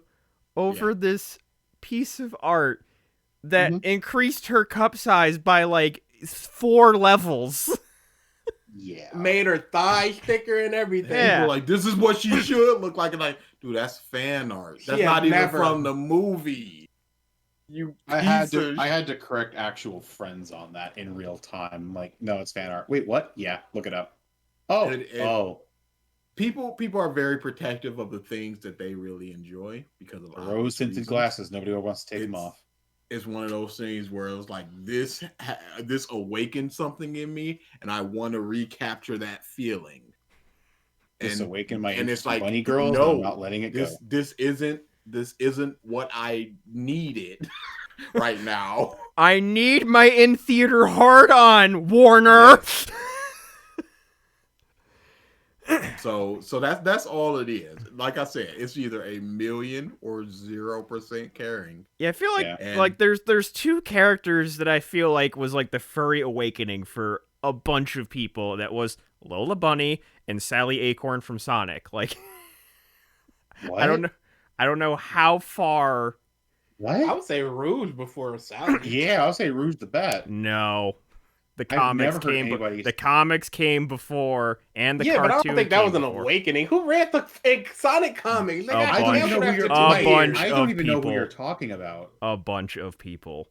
over this piece of art that increased her cup size by like 4 levels. Yeah. Made her thighs thicker and everything. Yeah. People are like, this is what she should look like. And like, dude, that's fan art. That's She not had even never- from the movie. You I had piece to of I had to correct actual friends on that in real time. Like, no, it's fan art. Wait, what? Yeah, look it up. Oh, And- people are very protective of the things that they really enjoy because of obvious rose tinted reasons. glasses. Nobody wants to take them It's- off. It's one of those things where it was like this awakened something in me, and I want to recapture that feeling. This awakened my and it's like, bunny girls. no, I'm not letting it go. this isn't what I needed right now. I need my in theater hard on, Warner. So that's all it is. Like I said, it's either 1,000,000 or 0% caring. Yeah, I feel like Yeah. like there's 2 characters that I feel like was like the furry awakening for a bunch of people. That was Lola Bunny and Sally Acorn from Sonic. Like What? I don't know how far. What? I would say Rouge before Sally. Yeah, I'll say Rouge the Bat. No. The I've comics never heard came. anybody- The comics came before, and the Yeah, cartoon. but I don't think that was came an before. awakening. Who read the fake Sonic comics? They A got bunch. I don't even canceled know who after you're 2 A talking years. bunch. I don't of even know who people. you're talking about. A bunch of people.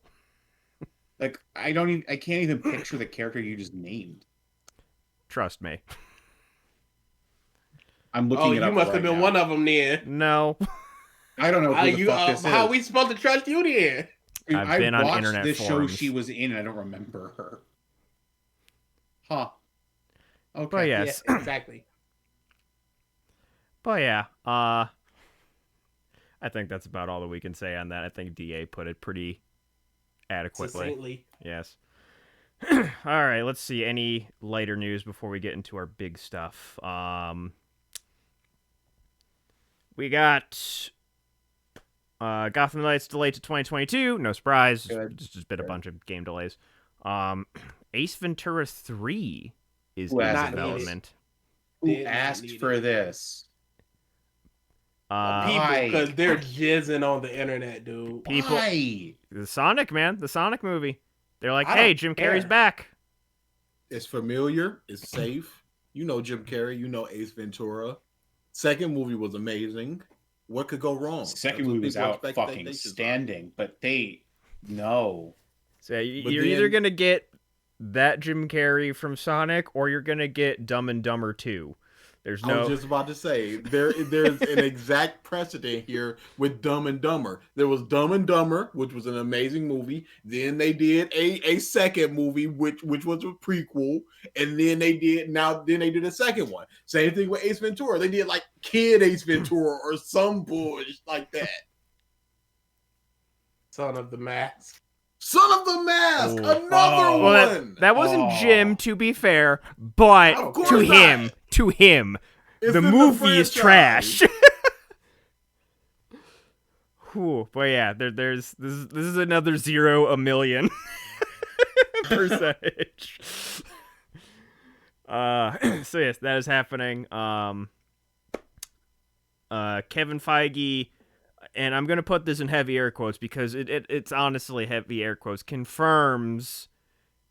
Like, I can't even picture the character you just named. Trust me. I'm looking Oh, it you up must right have been now. one of them then. No. I don't know who the fuck this How is. we supposed to trust you then? Dude, I've been on watched internet this forums. show she was in, and I don't remember her. Huh. Okay. But yes. Yeah, exactly. But yeah. I think that's about all that we can say on that. I think DA put it pretty adequately. Succinctly. Yes. All right, let's see. Any lighter news before we get into our big stuff? We got Gotham Knights delayed to 2022. No surprise. Good. Just been a bunch of game delays. Ace Ventura 3 is Who in asked for this? development. Who Did not asked need for it. this? People, because they're jizzing on the internet, dude. People, Why? the Sonic, man, the Sonic movie. They're like, I hey, don't Jim care. Carrey's back. It's familiar. It's safe. You know Jim Carrey. You know Ace Ventura. Second movie was amazing. What could go wrong? Second That's what movie was people out expect fucking expectations are. standing, but no. So you're But either then- gonna get that Jim Carrey from Sonic, or you're gonna get Dumb and Dumber 2. There's I no. was just about to say there's an exact precedent here with Dumb and Dumber. There was Dumb and Dumber, which was an amazing movie. Then they did a second movie, which was a prequel, and then they did a second one. Same thing with Ace Ventura. They did like Kid Ace Ventura or some bullshit like that. Son of the Mask. Son of the Mask, Ooh. another Well, one. that wasn't Oh. Jim, to be fair, but Of course to him, not. It's the in movie is franchise. trash. Whew, but yeah, this is another 0 a million percentage. So yes, that is happening. Kevin Feige, and I'm gonna put this in heavy air quotes because it's honestly heavy air quotes, confirms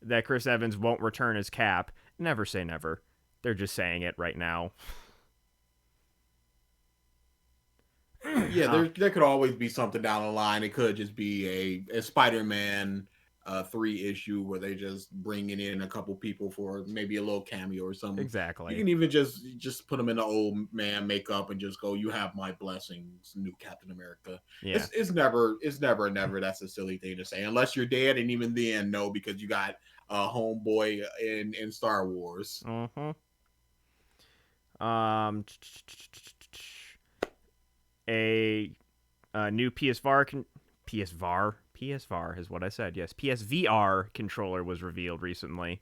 that Chris Evans won't return as Cap. Never say never. They're just saying it right now. Yeah, there could always be something down the line. It could just be a Spider-Man 3 issue where they just bringing in a couple people for maybe a little cameo or something. Exactly. You can even just put them in the old man makeup and just go, "You have my blessings, new Captain America." Yeah. It's never that's a silly thing to say unless you're dead, and even then, no, because you got a homeboy in Star Wars. Mm-hmm. A new PSVR is what I said. Yes, PSVR controller was revealed recently.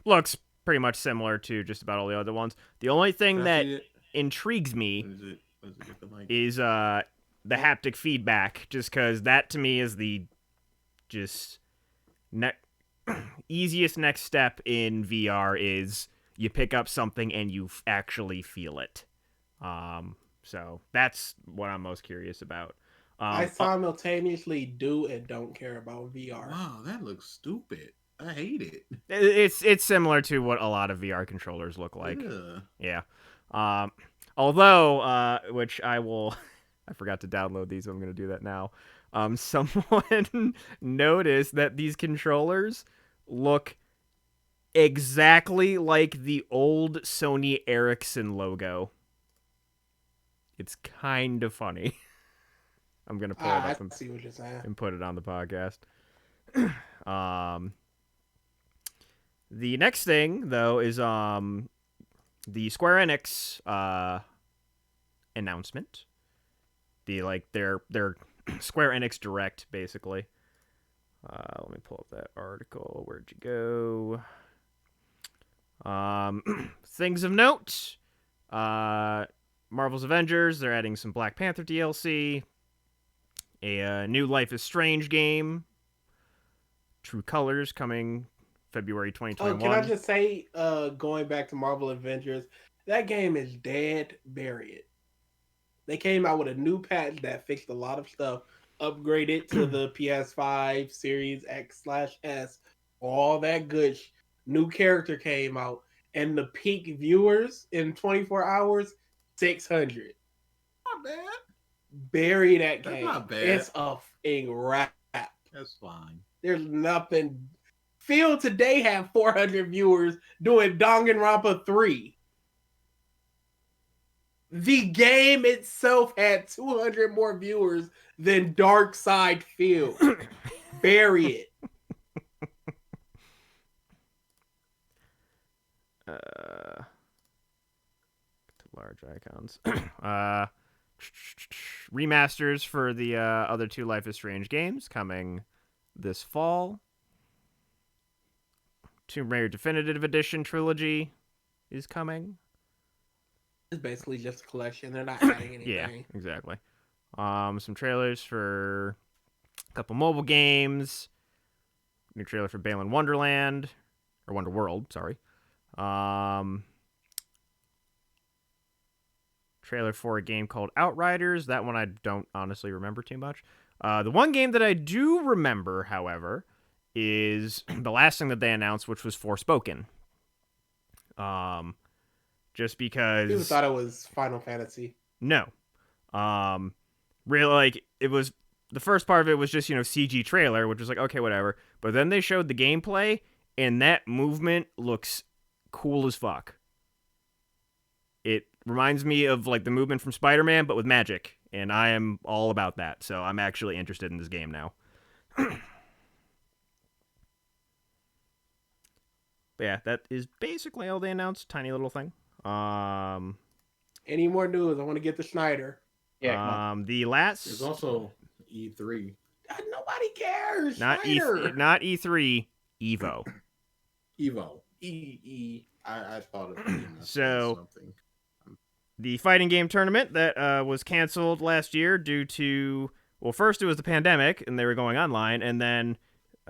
Looks pretty much similar to just about all the other ones. The only thing Can I that see it? intrigues me What is it get the mic? is the haptic feedback, just because that to me is the just easiest next step in VR is you pick up something and you actually feel it. So that's what I'm most curious about. I simultaneously do and don't care about VR. Wow, that looks stupid. I hate it. It's similar to what a lot of VR controllers look like. Ugh. Yeah. Although, which I forgot to download these, so I'm going to do that now. Someone noticed that these controllers look exactly like the old Sony Ericsson logo. It's kind of funny. I'm going to pull it I up see what you're saying. and put it on the podcast. The next thing, though, is the Square Enix announcement. Their Square Enix Direct, basically. Let me pull up that article. Where'd you go? Things of note. Marvel's Avengers, they're adding some Black Panther DLC. A new Life is Strange game. True Colors coming February 2021. Can I just say, going back to Marvel Avengers, that game is dead, bury it. They came out with a new patch that fixed a lot of stuff, upgraded to the PS5 Series X/S, all that good. New character came out, and the peak viewers in 24 hours, 600. Not bad. Bury that That's game. not bad. It's a f***ing wrap. That's fine. There's nothing. Phil today had 400 viewers doing Danganronpa 3. The game itself had 200 more viewers than Dark Side Phil. Bury it. Large icons. Remasters for the other two Life is Strange games coming this fall. Tomb Raider Definitive Edition trilogy is coming. It's basically just a collection. They're not adding anything. Yeah, exactly. Some trailers for a couple mobile games. New trailer for Balan Wonderland. Or Wonderworld, sorry. trailer for a game called Outriders. That one I don't honestly remember too much. The one game that I do remember, however, is the last thing that they announced, which was Forspoken. Just because People thought it was Final Fantasy. no, really, like, it was, the first part of it was just, CG trailer, which was like, okay, whatever. But then they showed the gameplay, and that movement looks cool as fuck. It reminds me of, like, the movement from Spider-Man, but with magic, and I am all about that, so I'm actually interested in this game now. But yeah, that is basically all they announced. Tiny little thing. Any more news? I want to get to Snyder. Yeah, come on. The last... There's also E3. Nobody cares. Not Snyder. not E3, Evo. Evo. E. I thought of it. So- Something. The fighting game tournament that was canceled last year due to... Well, first it was the pandemic, and they were going online, and then...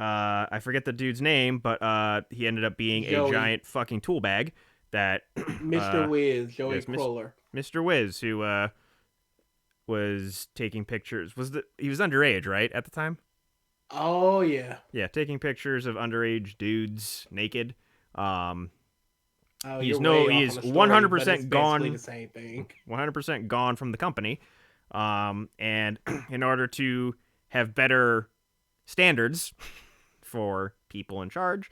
I forget the dude's name, but he ended up being Joey. a giant fucking tool bag that... Mr. Wiz, Joey yes, Crawler. Mr. Wiz, who was taking pictures. He was underage, right, at the time? Oh, yeah. Yeah, taking pictures of underage dudes naked. Oh, He's you're way off he's on the story, 100% but it's gone. basically the same thing. 100% gone from the company. And in order to have better standards for people in charge,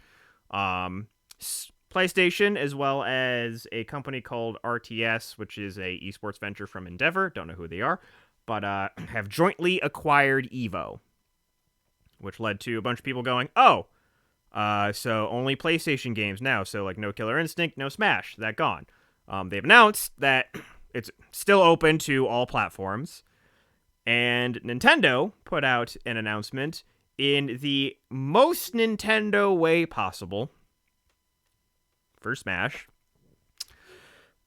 PlayStation, as well as a company called RTS, which is a esports venture from Endeavor, don't know who they are, but have jointly acquired Evo, which led to a bunch of people going, oh, so only PlayStation games now, so like no Killer Instinct, no Smash, that gone. They've announced that it's still open to all platforms, and Nintendo put out an announcement in the most Nintendo way possible for Smash.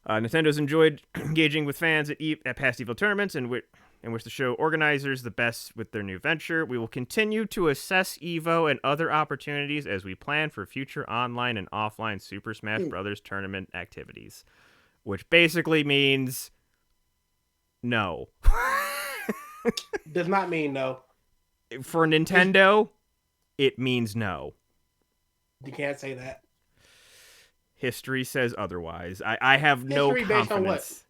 Nintendo's enjoyed engaging with fans at past Evo tournaments in which the show organizers the best with their new venture. We will continue to assess Evo and other opportunities as we plan for future online and offline Super Smash Bros. Tournament activities. Which basically means no. Does not mean no. For Nintendo, it means no. You can't say that. History says otherwise. I have no History based on confidence.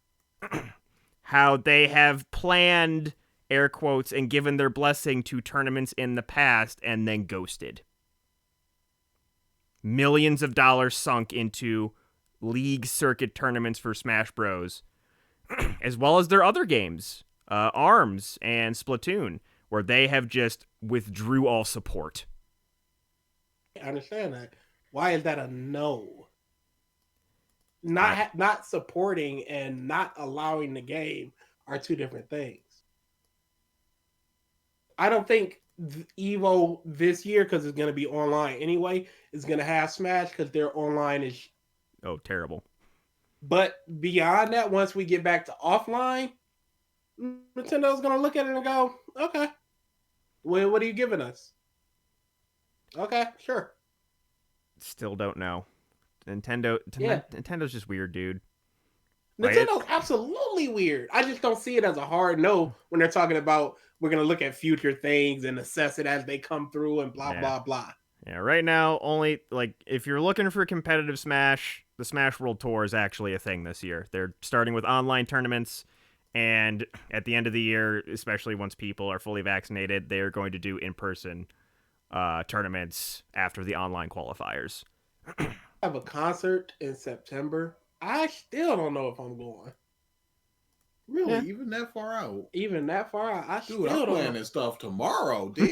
How they have planned, air quotes, and given their blessing to tournaments in the past and then ghosted. Millions of dollars sunk into league circuit tournaments for Smash Bros. As well as their other games, ARMS and Splatoon, where they have just withdrew all support. I understand that. Why is that a no? Not supporting and not allowing the game are two different things. I don't think Evo this year, because it's going to be online anyway, is going to have Smash because their online is... Oh, terrible. But beyond that, once we get back to offline, Nintendo's going to look at it and go, okay, well, what are you giving us? Okay, sure. Still don't know. Nintendo's just weird, dude. Nintendo's absolutely weird. I just don't see it as a hard no when they're talking about we're going to look at future things and assess it as they come through and blah, blah, blah. Yeah, right now, only, like, if you're looking for competitive Smash, the Smash World Tour is actually a thing this year. They're starting with online tournaments, and at the end of the year, especially once people are fully vaccinated, they're going to do in-person tournaments after the online qualifiers. I have a concert in September. I still don't know if I'm going. Really? Yeah. Even that far out? Even that far out? I Dude, still I'm don't playing know. this stuff tomorrow, dude.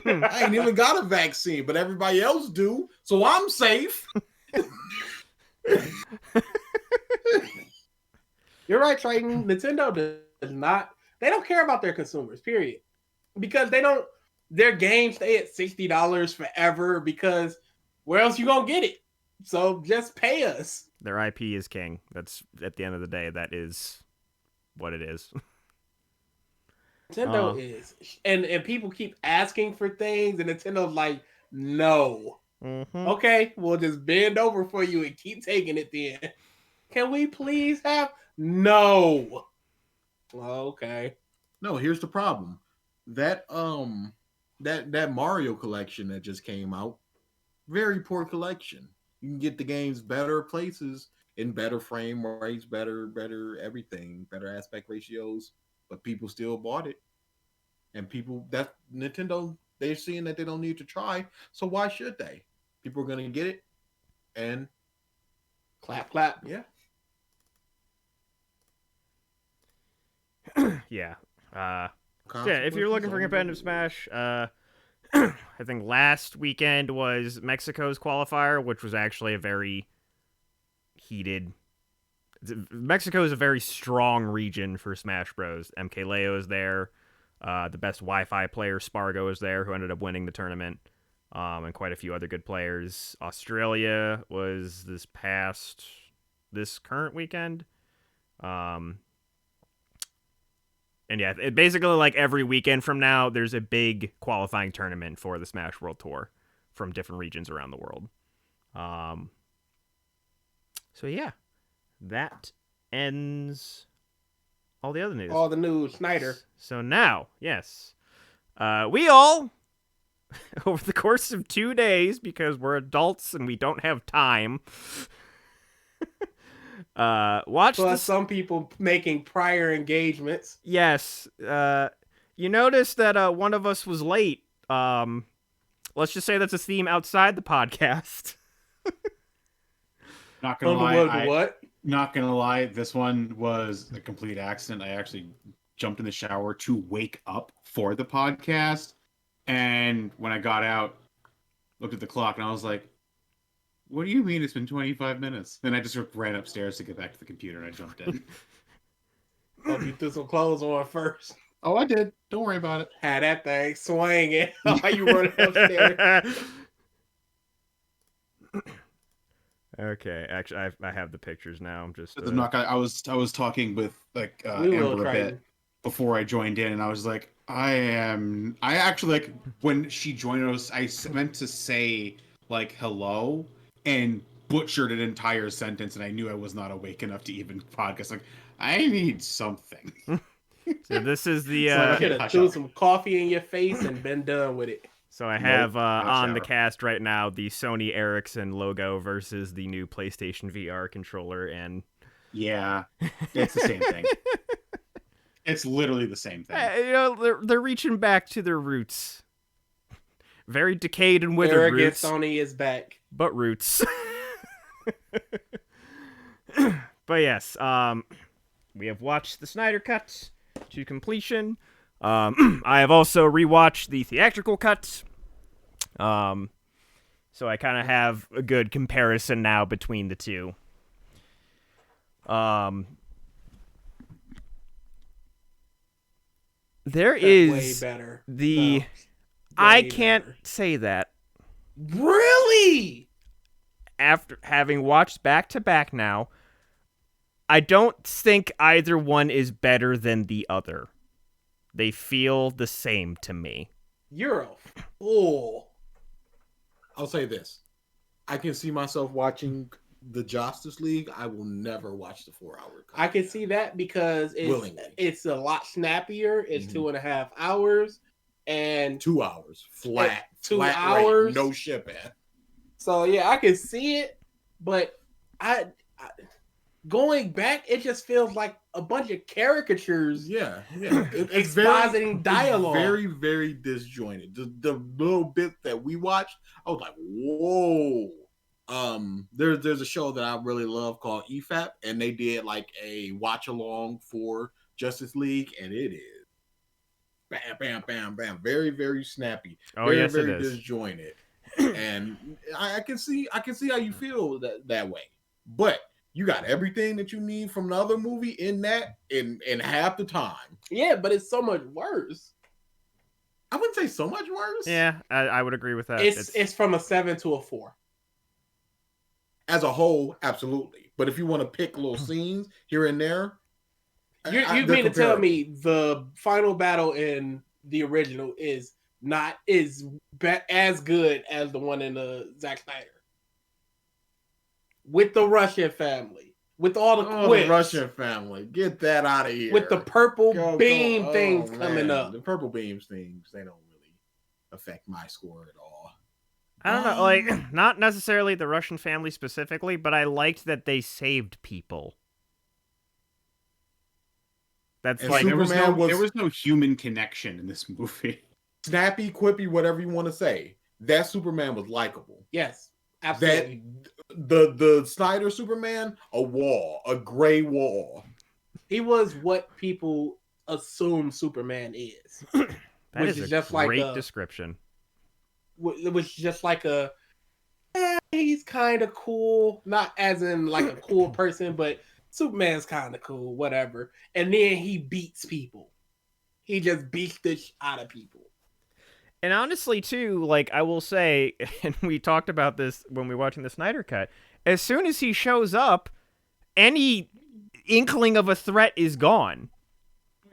I ain't even got a vaccine, but everybody else do, so I'm safe. You're right, Triton. Nintendo does not. They don't care about their consumers, period. Because their games stay at $60 forever because where else you gonna get it? So just pay us. Their IP is king. That's, at the end of the day, that is what it is. Nintendo is. And people keep asking for things, and Nintendo's like, no. Mm-hmm. Okay, we'll just bend over for you and keep taking it then. Can we please have? No. Okay. No, here's the problem. That that Mario collection that just came out, very poor collection. You can get the games better places in better frame rates, better everything, better aspect ratios, but people still bought it. And people that Nintendo, they're seeing that they don't need to try, so why should they? People are gonna get it, and Clap, clap. yeah. Yeah. So yeah, if you're Consequences looking for only competitive go Smash, I think last weekend was Mexico's qualifier, which was actually a very heated. Mexico is a very strong region for Smash Bros. MKLeo is there. The best Wi-Fi player, Spargo, is there, who ended up winning the tournament, and quite a few other good players. Australia was this current weekend. And yeah, basically like every weekend from now, there's a big qualifying tournament for the Smash World Tour from different regions around the world. So yeah, that ends all the other news. All the news, Snyder. So now, yes, we all, over the course of 2 days, because we're adults and we don't have time, watched Plus, this. some people making prior engagements. Yes. You noticed that one of us was late. Let's just say that's a theme outside the podcast. Not gonna lie, What? not gonna lie, this one was a complete accident. I actually jumped in the shower to wake up for the podcast, and when I got out, looked at the clock, and I was like, "What do you mean it's been 25 minutes?" Then I just ran upstairs to get back to the computer, and I jumped in. Hope you threw some clothes on first. Oh, I did. Don't worry about it. Had that thing swinging while you running upstairs. Okay, actually, I have the pictures now. I'm just. I'm not gonna, I was talking with like We will Amber a try bit before I joined in, and I was like, I actually, like, when she joined us, I meant to say like hello and butchered an entire sentence, and I knew I was not awake enough to even podcast. Like, I need something. So this is the. So I should have hush threw up. some coffee in your face and been done with it. So I have on the shower. cast right now the Sony Ericsson logo versus the new PlayStation VR controller, and Yeah, it's the same thing. It's literally the same thing. you know they're reaching back to their roots. Very decayed and withered Arrogant roots, Sony is back. but roots. But yes, we have watched the Snyder Cut to completion. I have also rewatched the theatrical cut. So I kind of have a good comparison now between the two. There That's is way better. the. No, I way can't better. say that Really? after having watched back to back now. I don't think either one is better than the other. They feel the same to me. You're a fool. I'll say this: I can see myself watching the Justice League. I will never watch the 4-hour. I can see that because Willingly. it's a lot snappier. It's Mhm. 2.5 hours, and 2 hours flat. 2 flat hours? rate, no shipping. so yeah, I can see it. But I going back, it just feels like a bunch of caricatures. Yeah. It's Expositing dialogue. Very, very disjointed. The little bit that we watched, I was like, whoa. There's a show that I really love called EFAP, and they did like a watch along for Justice League, and it is bam, bam, bam, bam, very, very snappy. Oh, very, yes, it very is. disjointed. And I can see how you feel that way, but you got everything that you need from the other movie in that in half the time. Yeah, but it's so much worse. I wouldn't say so much worse. Yeah, I would agree with that. It's from a 7 to a 4. As a whole, absolutely. But if you want to pick little scenes here and there, You they're mean to tell comparable. me the final battle in the original is not as good as the one in the Zack Snyder with the Russian family, with all the Oh, quips, the Russian family. Get that out of here. with the purple Go, beam go. things Oh, coming man. up. The purple beams things, they don't really affect my score at all. I don't know, like, not necessarily the Russian family specifically, but I liked that they saved people. That's And like, Superman There was no human connection in this movie. Snappy, quippy, whatever you want to say. That Superman was likable. Yes, absolutely. The Snyder Superman, a gray wall. He was what people assume Superman is. that which is is a just like great a- description. It was just like he's kind of cool, not as in like a cool person, but Superman's kind of cool, whatever. And then he beats people. He just beats the out of people. And honestly, too, like, I will say, and we talked about this when we were watching the Snyder Cut, as soon as he shows up, any inkling of a threat is gone.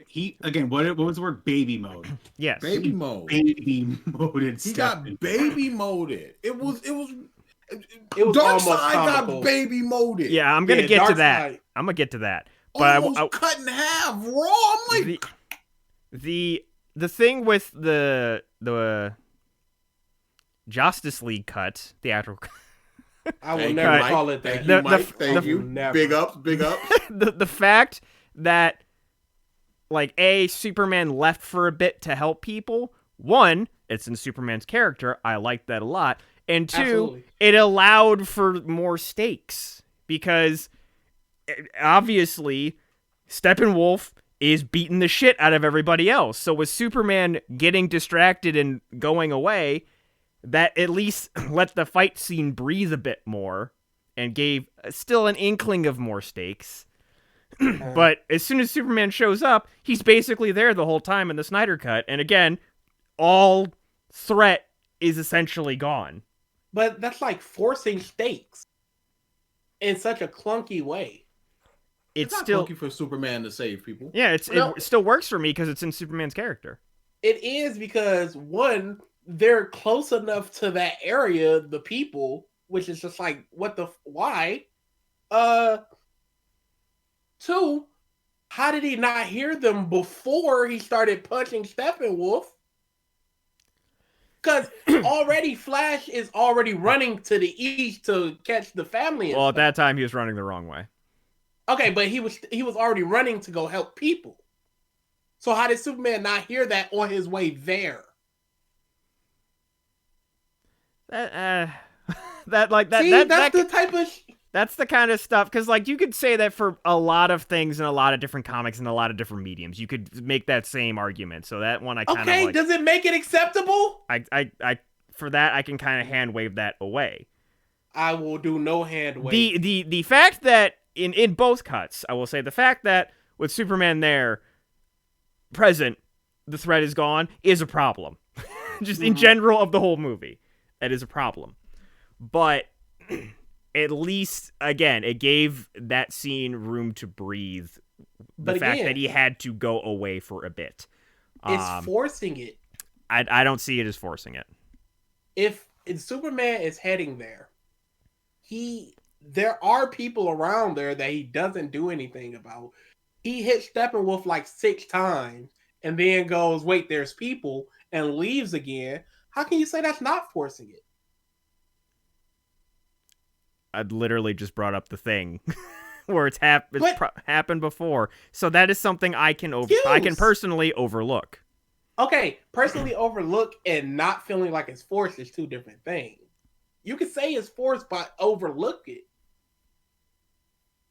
He again, what was the word? Baby mode. Yes. Baby mode. Baby moded. He got baby moded. It was It was Dark almost Side comical. got baby moded. Yeah, I'm gonna get to that. Darkseid. I'm gonna get to that. But Almost cut in half raw. I'm like, the thing with the Justice League cut, theatrical, I will Thank never you, Mike. call it that. Thank The- you, Mike. the- Thank the- you. Never. Big ups, big ups. the fact that, like, Superman left for a bit to help people. One, it's in Superman's character. I like that a lot. And two, Absolutely. it allowed for more stakes because obviously Steppenwolf is beating the shit out of everybody else. So with Superman getting distracted and going away, that at least let the fight scene breathe a bit more and gave still an inkling of more stakes. But as soon as Superman shows up, he's basically there the whole time in the Snyder Cut. And again, all threat is essentially gone. But that's like forcing stakes in such a clunky way. It's not still, clunky for Superman to save people. yeah, No. it still works for me because it's in Superman's character. It is because one, they're close enough to that area, the people, which is just like, why? Two, how did he not hear them before he started punching Steppenwolf? Because already Flash is already running to the east to catch the family. and Well, at stuff. that time, he was running the wrong way. Okay, but he was already running to go help people. So how did Superman not hear that on his way there? That's the kind of stuff, because, like, you could say that for a lot of things in a lot of different comics and a lot of different mediums. You could make that same argument. So that one I kind of Okay, like. does it make it acceptable? For that, I can kind of hand wave that away. I will do no hand wave. The fact that in both cuts, I will say the fact that with Superman there present, the threat is gone is a problem. Just in general of the whole movie, that is a problem. But at least, again, it gave that scene room to breathe. The But fact again, that he had to go away for a bit. it's forcing it. I don't see it as forcing it. If Superman is heading there, there are people around there that he doesn't do anything about. He hit Steppenwolf like 6 times and then goes, wait, there's people, and leaves again. How can you say that's not forcing it? I'd literally just brought up the thing where it's happened before. So that is something I can personally overlook. Okay, personally overlook and not feeling like it's forced is two different things. You could say it's forced, but overlook it.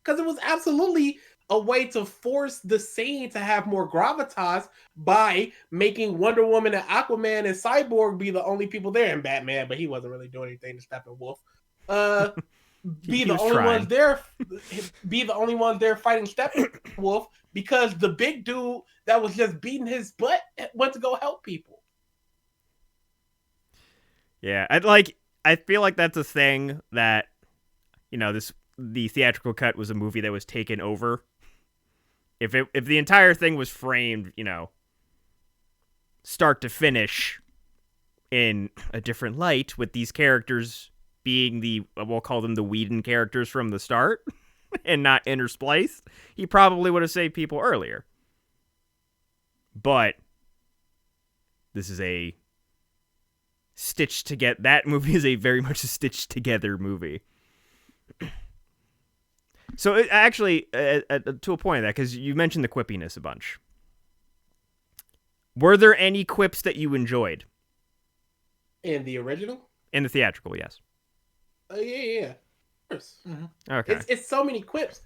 Because it was absolutely a way to force the scene to have more gravitas by making Wonder Woman and Aquaman and Cyborg be the only people there, and Batman, but he wasn't really doing anything to Steppenwolf. Be the only ones there fighting Steppenwolf because the big dude that was just beating his butt went to go help people. Yeah, I feel like that's a thing that, the theatrical cut was a movie that was taken over. If the entire thing was framed, start to finish in a different light with these characters being we'll call them the Whedon characters from the start, and not interspliced, he probably would have saved people earlier. But this is a stitched together. That movie is a very much a stitched together movie. So actually, to a point of that, because you mentioned the quippiness a bunch. Were there any quips that you enjoyed? In the original? In the theatrical, yes. Yeah. Of course. Mm-hmm. Okay. It's so many quips.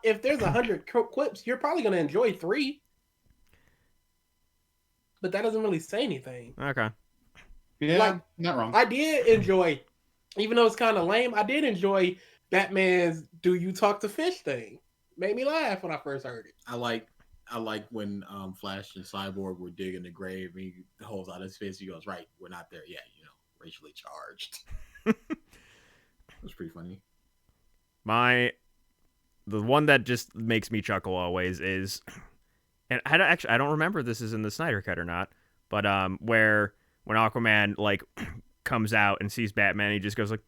If there's 100 quips, you're probably going to enjoy 3. But that doesn't really say anything. Okay. Yeah, Like, not wrong. I did enjoy, even though it's kind of lame, I did enjoy Batman's "Do You Talk to Fish" thing. Made me laugh when I first heard it. I like when Flash and Cyborg were digging the grave and he holds out his fist. He goes, "Right, we're not there yet, racially charged." It was pretty funny. The one that just makes me chuckle always is, and I don't remember if this is in the Snyder Cut or not, but where when Aquaman like comes out and sees Batman, he just goes like,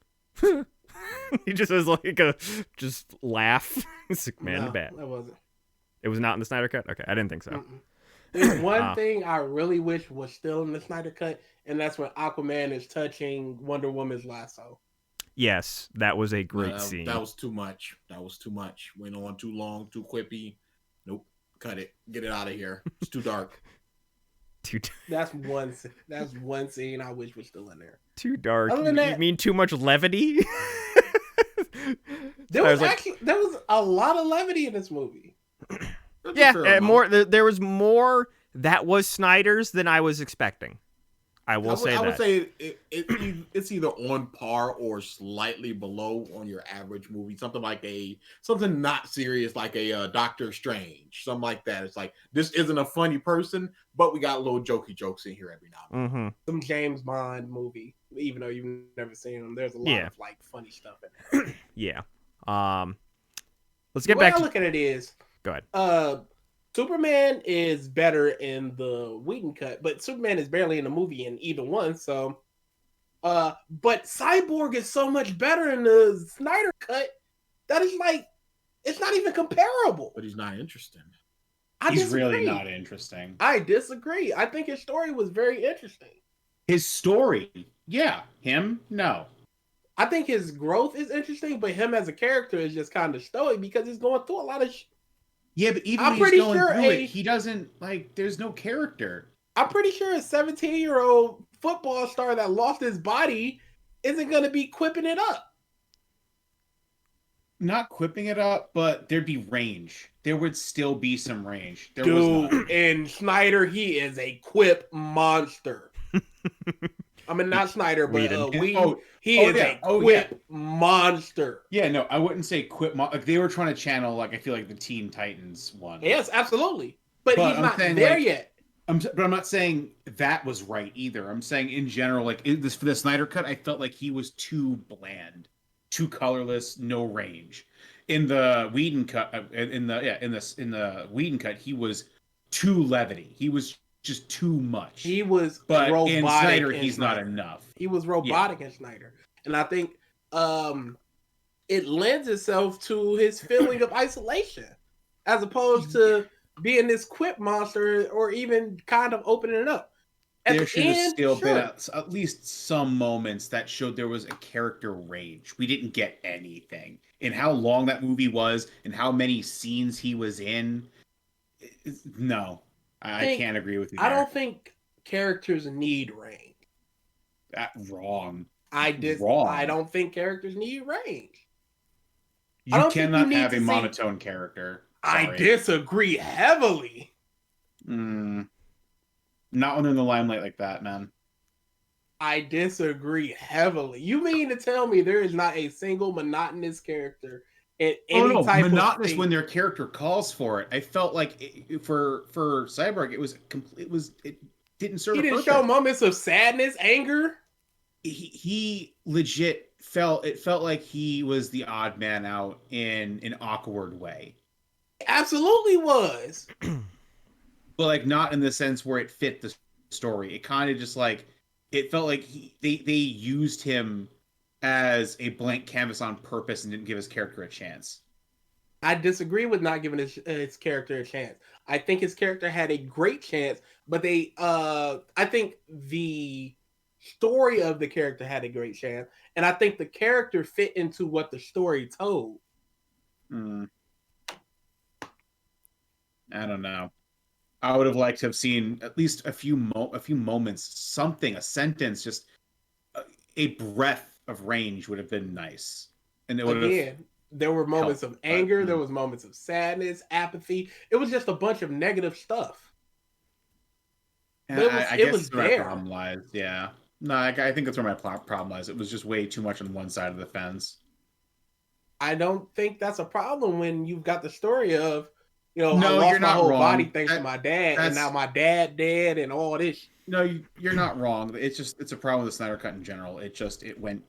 he just has like a just laugh. It's like, man, No, the bat. that wasn't. It was not in the Snyder Cut. Okay, I didn't think so. Mm-mm. There's one thing I really wish was still in the Snyder Cut, and that's when Aquaman is touching Wonder Woman's lasso. Yes, that was a great scene. That was too much. Went on too long, too quippy. Nope. Cut it. Get it out of here. It's too dark. That's one scene I wish was still in there. Too dark. Other than You that- mean too much levity? There was a lot of levity in this movie. That's a Yeah, fair amount. more. There was more that was Snyder's than I was expecting. I will say I that. would say it's either on par or slightly below on your average movie. Something not serious like a Doctor Strange, something like that. It's like, this isn't a funny person, but we got little jokey jokes in here every now and then. Mm-hmm. Some James Bond movie, even though you've never seen them. There's a lot of like funny stuff in there. Yeah. Let's get The way back I to. look at it is, Go ahead. Superman is better in the Whedon cut, but Superman is barely in the movie in either one. So, but Cyborg is so much better in the Snyder cut that is like, it's not even comparable. But he's not interesting. He's really not interesting. I disagree. I think his story was very interesting. His story, yeah. Him, no. I think his growth is interesting, but him as a character is just kind of stoic because he's going through a lot of. Yeah, but even I'm when he's pretty going sure through it, he doesn't there's no character. I'm pretty sure a 17-year-old football star that lost his body isn't going to be quipping it up. Not quipping it up, but there'd be range. There would still be some range. There was Dude, not. in Snyder, he is a quip monster. I mean, not Snyder, but Whedon. he is yeah. a quip monster. Yeah, no, I wouldn't say quit. Like they were trying to channel, I feel like the Teen Titans one. Yes, absolutely. But he's I'm not saying, there like, yet. But I'm not saying that was right either. I'm saying in general, for the Snyder cut, I felt like he was too bland, too colorless, no range. In the Whedon cut, in the Whedon cut, he was too levity. He was just too much. He was but robotic in Snyder, in he's Snyder. not enough. He was robotic in Snyder. And I think it lends itself to his feeling of isolation as opposed to being this quip monster or even kind of opening it up. There should have still been at least some moments that showed there was a character range. We didn't get anything. In how long that movie was and how many scenes he was in. No, I can't agree with you. I don't think characters need range. Wrong. Wrong. I don't think characters need range. You cannot have a monotone character. Sorry. I disagree heavily. Not when they're in the limelight like that, man. I disagree heavily. You mean to tell me there is not a single monotonous character in any type monotonous of when their character calls for it? I felt like for Cyborg, it didn't serve. He a didn't purpose. show moments of sadness, anger. He legit felt like he was the odd man out in an awkward way. Absolutely was. But like not in the sense where it fit the story. It kind of just like it felt like they used him as a blank canvas on purpose and didn't give his character a chance. I disagree with not giving his character a chance. I think his character had a great chance, but I think the story of the character had a great chance, and I think the character fit into what the story told. I don't know. I would have liked to have seen at least a few moments, something, a sentence, just a breath of range would have been nice. And it would have. There were moments of anger. There was moments of sadness, apathy. It was just a bunch of negative stuff. And I guess that's where my problem lies. Yeah. No, I think that's where my problem lies. It was just way too much on one side of the fence. I don't think that's a problem when you've got the story of, no, I lost you're my not whole wrong. body thanks to my dad, and now my dad dead and all this. No, you're not wrong. It's a problem with the Snyder Cut in general. It went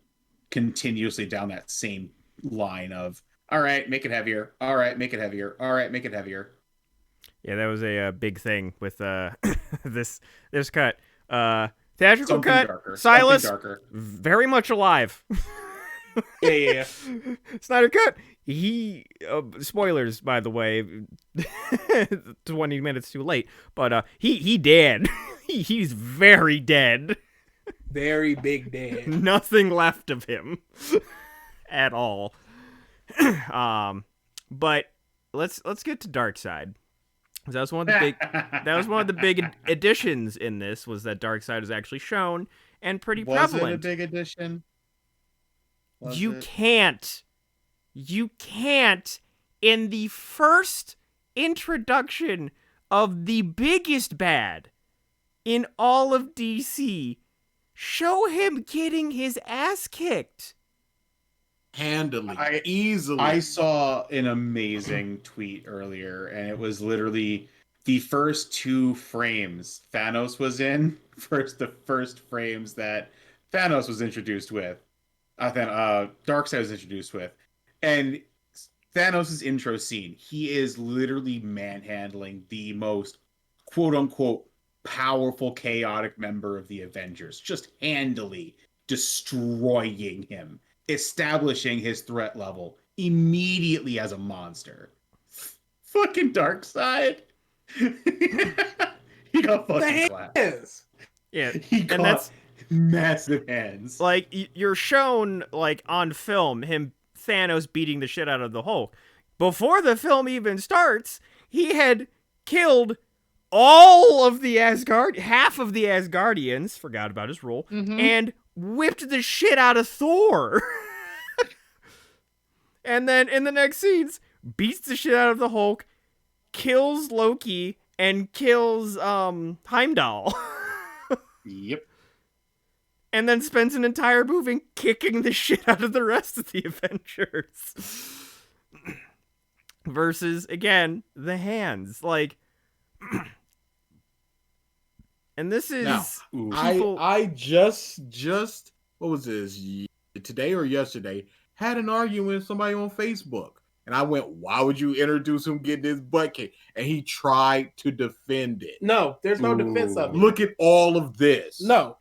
continuously down that same line of, all right, make it heavier. All right, make it heavier. All right, make it heavier. Yeah, that was a big thing with this cut. Theatrical Something cut. darker. Silas, darker. very much alive. Yeah. Snyder Cut. He spoilers, by the way, 20 minutes too late. But he dead. He's very dead. Very big dead. Nothing left of him at all. But let's get to Darkseid. That was one of the big additions in this, was that Darkseid is actually shown and pretty prevalent. Was it a big addition? You can't in the first introduction of the biggest bad in all of DC, show him getting his ass kicked. Handily, easily. I saw an amazing tweet earlier, and it was literally the first 2 frames Thanos was in. The first frames that Thanos was introduced with. Darkseid was introduced with. And Thanos' intro scene, he is literally manhandling the most quote-unquote powerful, chaotic member of the Avengers. Just handily destroying him. Establishing his threat level immediately as a monster. Fucking Darkseid. He got fucking clapped. Yeah, He got massive hands. Like, you're shown, like, on film, Thanos beating the shit out of the Hulk. Before the film even starts, he had killed all of the half of the Asgardians, forgot about his rule, and whipped the shit out of Thor. And then in the next scenes, beats the shit out of the Hulk, kills Loki, and kills Heimdall. Yep. And then spends an entire movie kicking the shit out of the rest of the Avengers. Versus, again, the hands. Like, and this is... I just what was this, today or yesterday, had an argument with somebody on Facebook. And I went, why would you introduce him getting his butt kicked? And he tried to defend it. No, there's no defense of it. Look at all of this. No.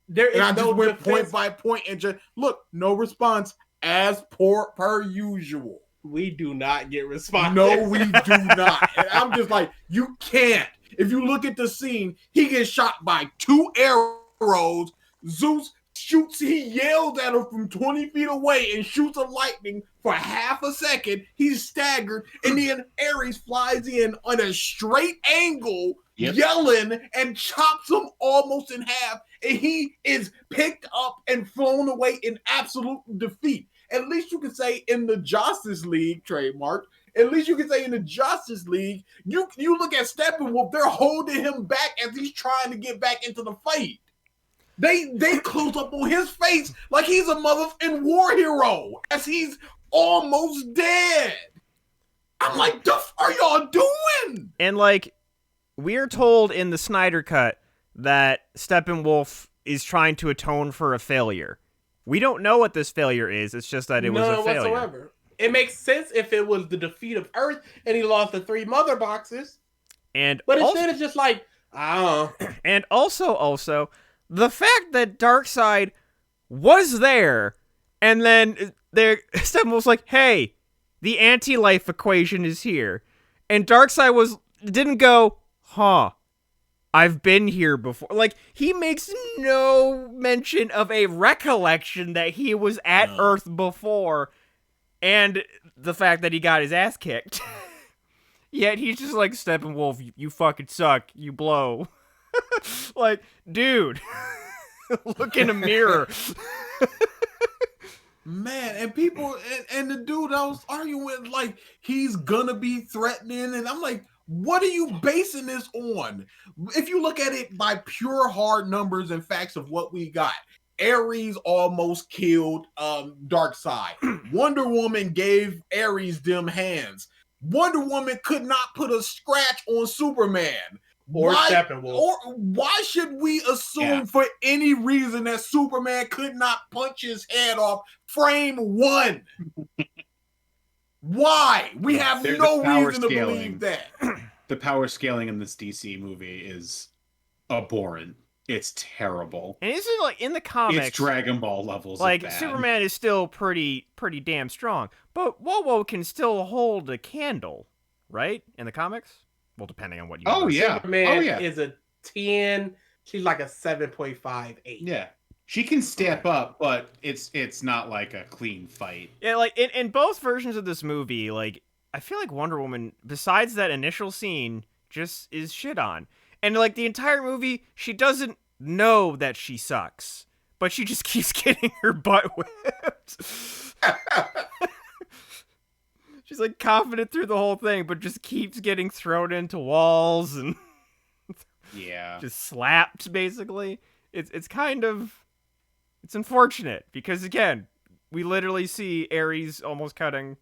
There is and I no just went defense. point by point and just, look, no response as per usual. We do not get response. No, we do not. And I'm just like, you can't. If you look at the scene, he gets shot by 2 arrows. Zeus shoots, he yells at him from 20 feet away and shoots a lightning for half a second. He's staggered, and then Ares flies in on a straight angle, yelling, and chops him almost in half, and he is picked up and flown away in absolute defeat. At least you can say in the Justice League, trademark, at least you can say in the Justice League, you look at Steppenwolf, they're holding him back as he's trying to get back into the fight. They close up on his face like he's a motherfucking war hero as he's almost dead. I'm like, the f are y'all doing? And, like, we're told in the Snyder Cut that Steppenwolf is trying to atone for a failure. We don't know what this failure is. It's just that it was a failure. Whatsoever. It makes sense if it was the defeat of Earth and he lost the 3 mother boxes. But instead it's just like, I don't know. And also, the fact that Darkseid was there, and then Steppenwolf's like, hey, the anti-life equation is here. And Darkseid didn't go, I've been here before. Like, he makes no mention of a recollection that he was at Earth before, and the fact that he got his ass kicked. Yet he's just like, Steppenwolf, you fucking suck. You blow. Like, dude, look in a mirror. Man, and people, and the dude I was arguing with, like, he's gonna be threatening, and I'm like, what are you basing this on? If you look at it by pure hard numbers and facts of what we got, Ares almost killed Darkseid. Wonder Woman gave Ares them hands. Wonder Woman could not put a scratch on Superman. Or Steppenwolf. Or why should we assume for any reason that Superman could not punch his head off frame 1? Why? We have no reason to believe that. The power scaling in this DC movie is abhorrent. It's terrible. And isn't like in the comics, it's Dragon Ball levels. Like, of bad. Superman is still pretty damn strong, but Wowo can still hold a candle, right? In the comics, well, depending on what you. Oh yeah, Superman is a 10. She's like a 7.58. Yeah, she can step up, but it's not like a clean fight. Yeah, like in both versions of this movie, like I feel like Wonder Woman, besides that initial scene, just is shit on. And, like, the entire movie, she doesn't know that she sucks. But she just keeps getting her butt whipped. She's, like, confident through the whole thing, but just keeps getting thrown into walls and... just slapped, basically. It's kind of... It's unfortunate, because, again, we literally see Ares almost cutting...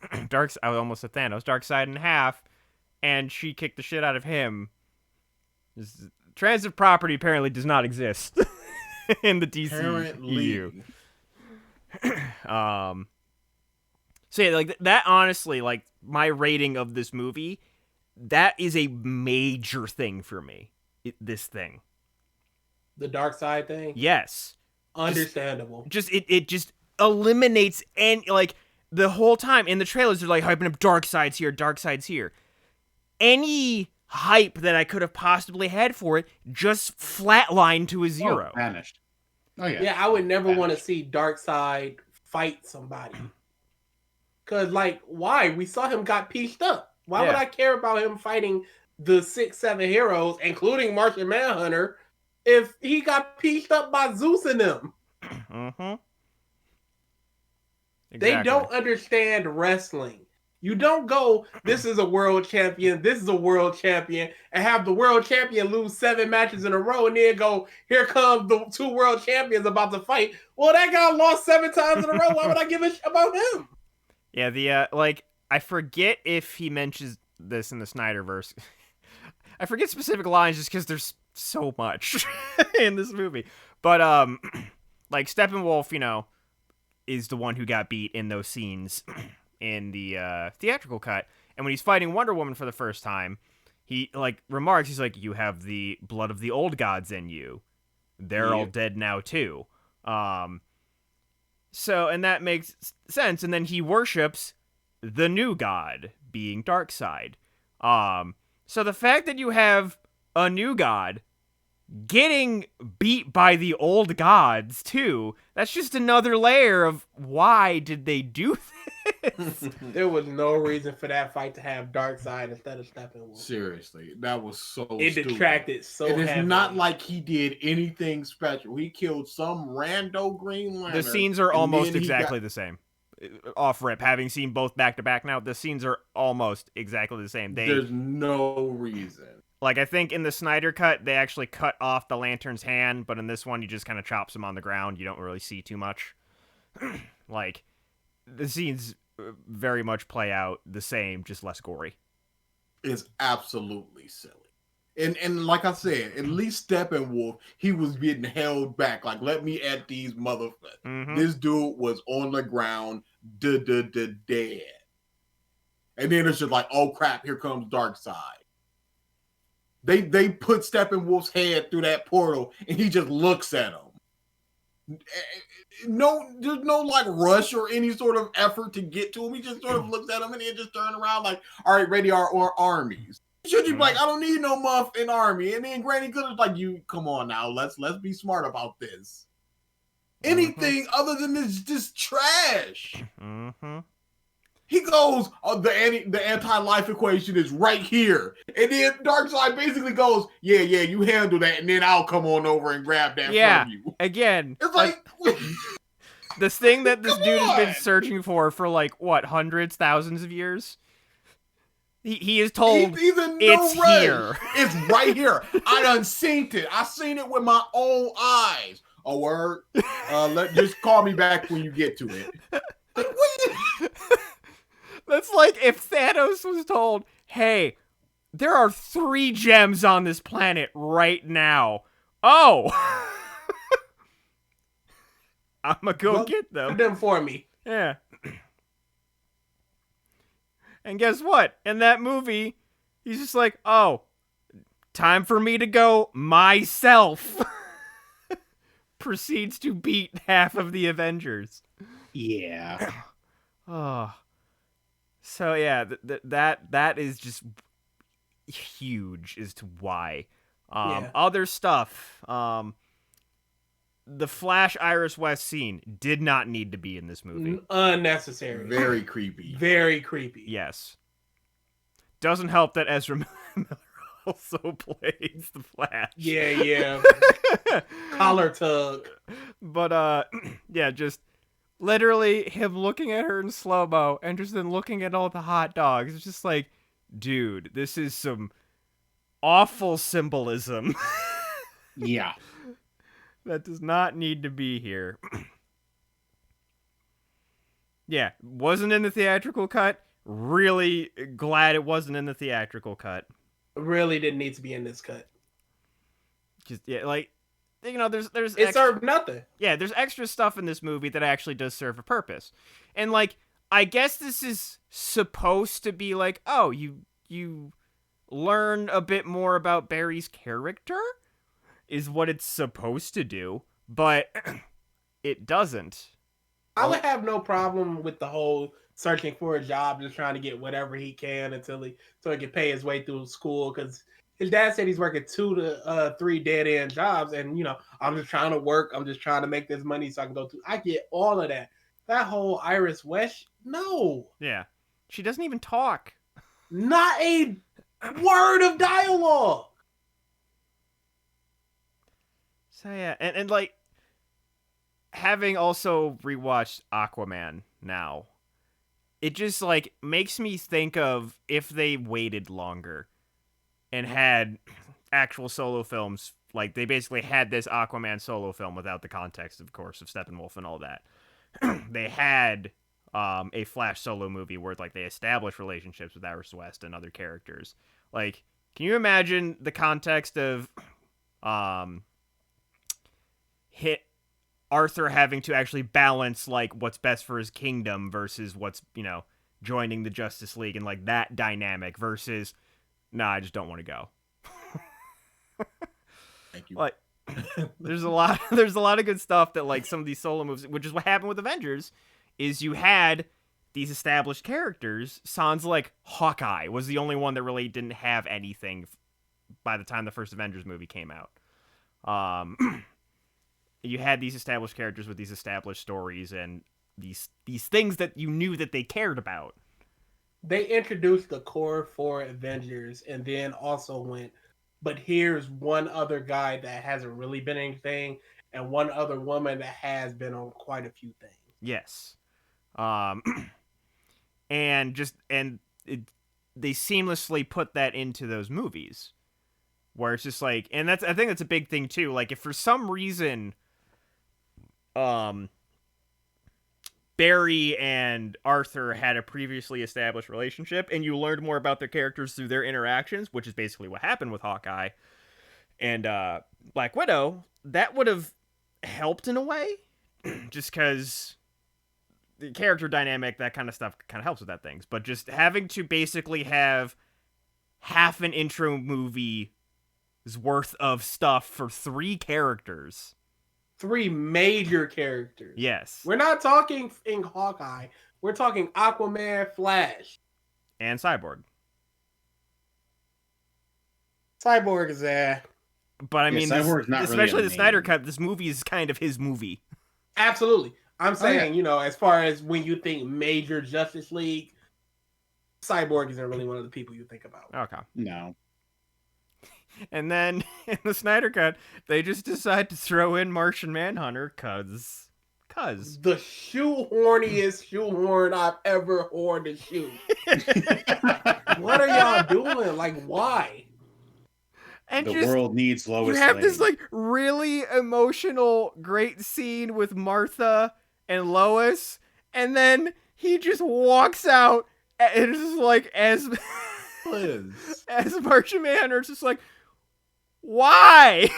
I almost said Thanos. Darkseid in half... and she kicked the shit out of him. Transitive property apparently does not exist in the DC EU. So yeah, like that. Honestly, like my rating of this movie, that is a major thing for me. This thing, the Darkseid thing. Yes, understandable. It just eliminates and like the whole time in the trailers they're like hyping up Darkseid's here, Darkseid's here. Any hype that I could have possibly had for it just flatlined to a zero. Vanished. Oh yeah. Yeah, I would never want to see Darkseid fight somebody. Cause like, why? We saw him got pieced up. Why would I care about him fighting the 6-7 heroes, including Martian Manhunter, if he got pieced up by Zeus and them? Mm-hmm. Exactly. They don't understand wrestling. You don't go, this is a world champion, this is a world champion, and have the world champion lose 7 matches in a row, and then go, here comes the 2 world champions about to fight. Well, that guy lost 7 times in a row. Why would I give a shit about him? Yeah, the, like, I forget if he mentions this in the Snyderverse. I forget specific lines just because there's so much in this movie. But, like, Steppenwolf, you know, is the one who got beat in those scenes in the theatrical cut. And when he's fighting Wonder Woman for the first time, he, like, remarks, he's like, you have the blood of the old gods in you. They're all dead now, too. So, and that makes sense. And then he worships the new god, being Darkseid. So the fact that you have a new god getting beat by the old gods, too, that's just another layer of why did they do this? There was no reason for that fight to have Darkseid instead of Steppenwolf. Seriously, that was so It stupid. detracted so It is heavily. not like he did anything special. He killed some rando Green Lantern. The scenes are almost exactly the same. Off rip, having seen both back to back now, the scenes are almost exactly the same. There's no reason. Like, I think in the Snyder cut, they actually cut off the Lantern's hand, but in this one, you just kind of chops him on the ground. You don't really see too much. Like, the scenes very much play out the same, just less gory. It's absolutely silly. And like I said, at least Steppenwolf, he was getting held back. Like, let me at these motherfuckers. Mm-hmm. This dude was on the ground, dead. And then it's just like, oh crap, here comes Darkseid. They put Steppenwolf's head through that portal, and he just looks at him. No, there's no like rush or any sort of effort to get to him. He just sort of looks at him and then just turn around like, all right, ready our armies. Should you be like, I don't need no muff in army. And then Granny Gooder's like, you come on now, let's be smart about this. Anything other than this is just trash. Mm-hmm. He goes, the anti-life equation is right here. And then Darkseid basically goes, yeah, you handle that, and then I'll come on over and grab that from you. Again. It's like... this thing that this dude has been on. searching for like, what, hundreds, thousands of years? He is told He's in no it's rush. here. It's right here. I done seen it. I seen it with my own eyes. A word. Just call me back when you get to it. That's like if Thanos was told, hey, there are 3 gems on this planet right now. Oh! I'm gonna go get them. Them for me. Yeah. And guess what? In that movie, he's just like, oh, time for me to go myself. Proceeds to beat half of the Avengers. Yeah. Oh. So yeah, that is just huge as to why. Other stuff. The Flash Iris West scene did not need to be in this movie. Unnecessary. Very creepy. Very creepy. Yes. Doesn't help that Ezra Miller also plays the Flash. Yeah. Collar tug. But yeah, just literally him looking at her in slow-mo and just then looking at all the hot dogs. It's just like, dude, this is some awful symbolism. Yeah. That does not need to be here. Yeah, wasn't in the theatrical cut. Really glad it wasn't in the theatrical cut. Really didn't need to be in this cut. Just yeah, like, you know, there's It served nothing. Yeah, there's extra stuff in this movie that actually does serve a purpose. And like, I guess this is supposed to be like, oh, you learn a bit more about Barry's character is what it's supposed to do, but it doesn't. I would have no problem with the whole searching for a job, just trying to get whatever he can until he can pay his way through school. Because his dad said he's working 2 to 3 dead end jobs, and you know, I'm just trying to work. I'm just trying to make this money so I can go to. I get all of that. That whole Iris West, no. Yeah, she doesn't even talk. Not a word of dialogue. So yeah, and like, having also rewatched Aquaman now, it just like makes me think of if they waited longer and had actual solo films. Like, they basically had this Aquaman solo film without the context, of course, of Steppenwolf and all that. They had a Flash solo movie where like they established relationships with Iris West and other characters. Like, can you imagine the context of Arthur having to actually balance like what's best for his kingdom versus what's, you know, joining the Justice League, and like that dynamic versus, nah, I just don't want to go. Thank you. Like, there's a lot of good stuff that like some of these solo moves, which is what happened with Avengers, is you had these established characters. Sans like Hawkeye was the only one that really didn't have anything by the time the first Avengers movie came out. You had these established characters with these established stories and these things that you knew that they cared about. They introduced the core 4 Avengers and then also went, but here's one other guy that hasn't really been anything and one other woman that has been on quite a few things. Yes. And they seamlessly put that into those movies where it's just like, and I think that's a big thing too. Like, if for some reason, Barry and Arthur had a previously established relationship and you learned more about their characters through their interactions, which is basically what happened with Hawkeye and Black Widow, that would have helped in a way, just because the character dynamic, that kind of stuff kind of helps with that things. But just having to basically have half an intro movie's worth of stuff for 3 characters. 3 major characters. Yes. We're not talking in Hawkeye. We're talking Aquaman, Flash. And Cyborg. Cyborg is But I Yeah, mean, Cyborg's not really especially a the Snyder main. Cut, this movie is kind of his movie. absolutely. I'm saying, yeah. you know, as far as when you think major Justice League, Cyborg isn't really one of the people you think about. Okay. No. And then in the Snyder Cut, they just decide to throw in Martian Manhunter cuz. The shoehorniest shoehorn I've ever horned a shoe. What are y'all doing? Like, why? And The just, world needs you Lois have Lane. this like really emotional, great scene with Martha and Lois, and then he just walks out, and it's just like as Martian Manhunter, it's just like, why?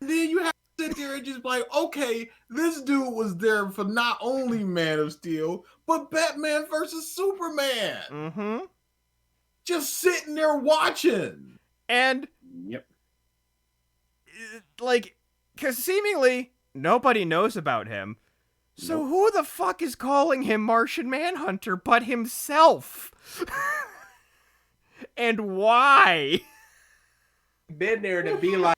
Then you have to sit there and just be like, okay, this dude was there for not only Man of Steel, but Batman versus Superman. Mm-hmm. Just sitting there watching. And Yep. like, because seemingly nobody knows about him. So who the fuck is calling him Martian Manhunter but himself? And why? Been there to be like,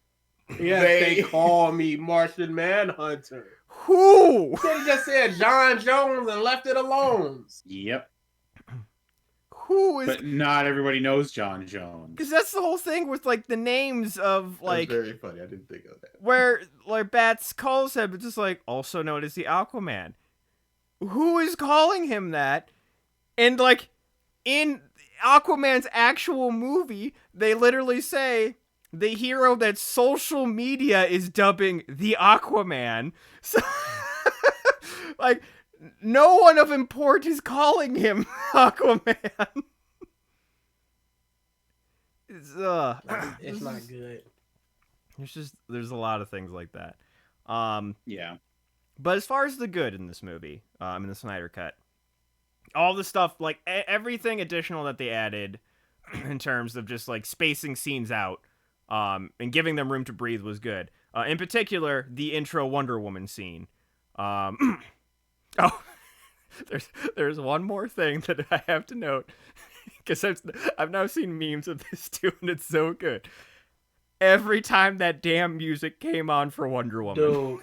yes, they call me Martian Manhunter. Who? Could have just said John Jones and left it alone. Yep. Who is? But not everybody knows John Jones. Because that's the whole thing with like the names of like That's very funny. I didn't think of that. where like Bats calls him, it's just like also known as the Aquaman. Who is calling him that? And like in Aquaman's actual movie, they literally say the hero that social media is dubbing the Aquaman. So like no one of import is calling him Aquaman. It's It's not good. there's a lot of things like that. Yeah. But as far as the good in this movie, in the Snyder Cut, all the stuff, like everything additional that they added in terms of just like spacing scenes out, and giving them room to breathe was good. In particular, the intro Wonder Woman scene. Oh, there's one more thing that I have to note, because I've now seen memes of this too, and it's so good. Every time that damn music came on for Wonder Woman. Dude,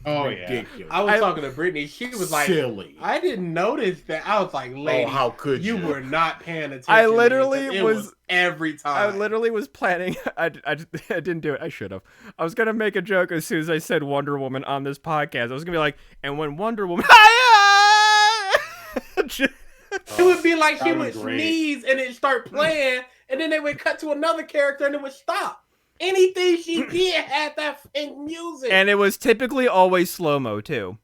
Oh, Ridiculous. I was talking to Brittany. She was like, silly. I didn't notice that. I was like, lady, Oh, how could you? you were not paying attention. I to me, literally 'cause it was- every I time. literally was planning. I didn't do it. I should have. I was gonna make a joke as soon as I said Wonder Woman on this podcast. I was gonna be like, and when Wonder Woman, It would be like she That would was great. sneeze and it start playing, and then they would cut to another character and it would stop. Anything she did had that in music. and it was typically always slow mo too.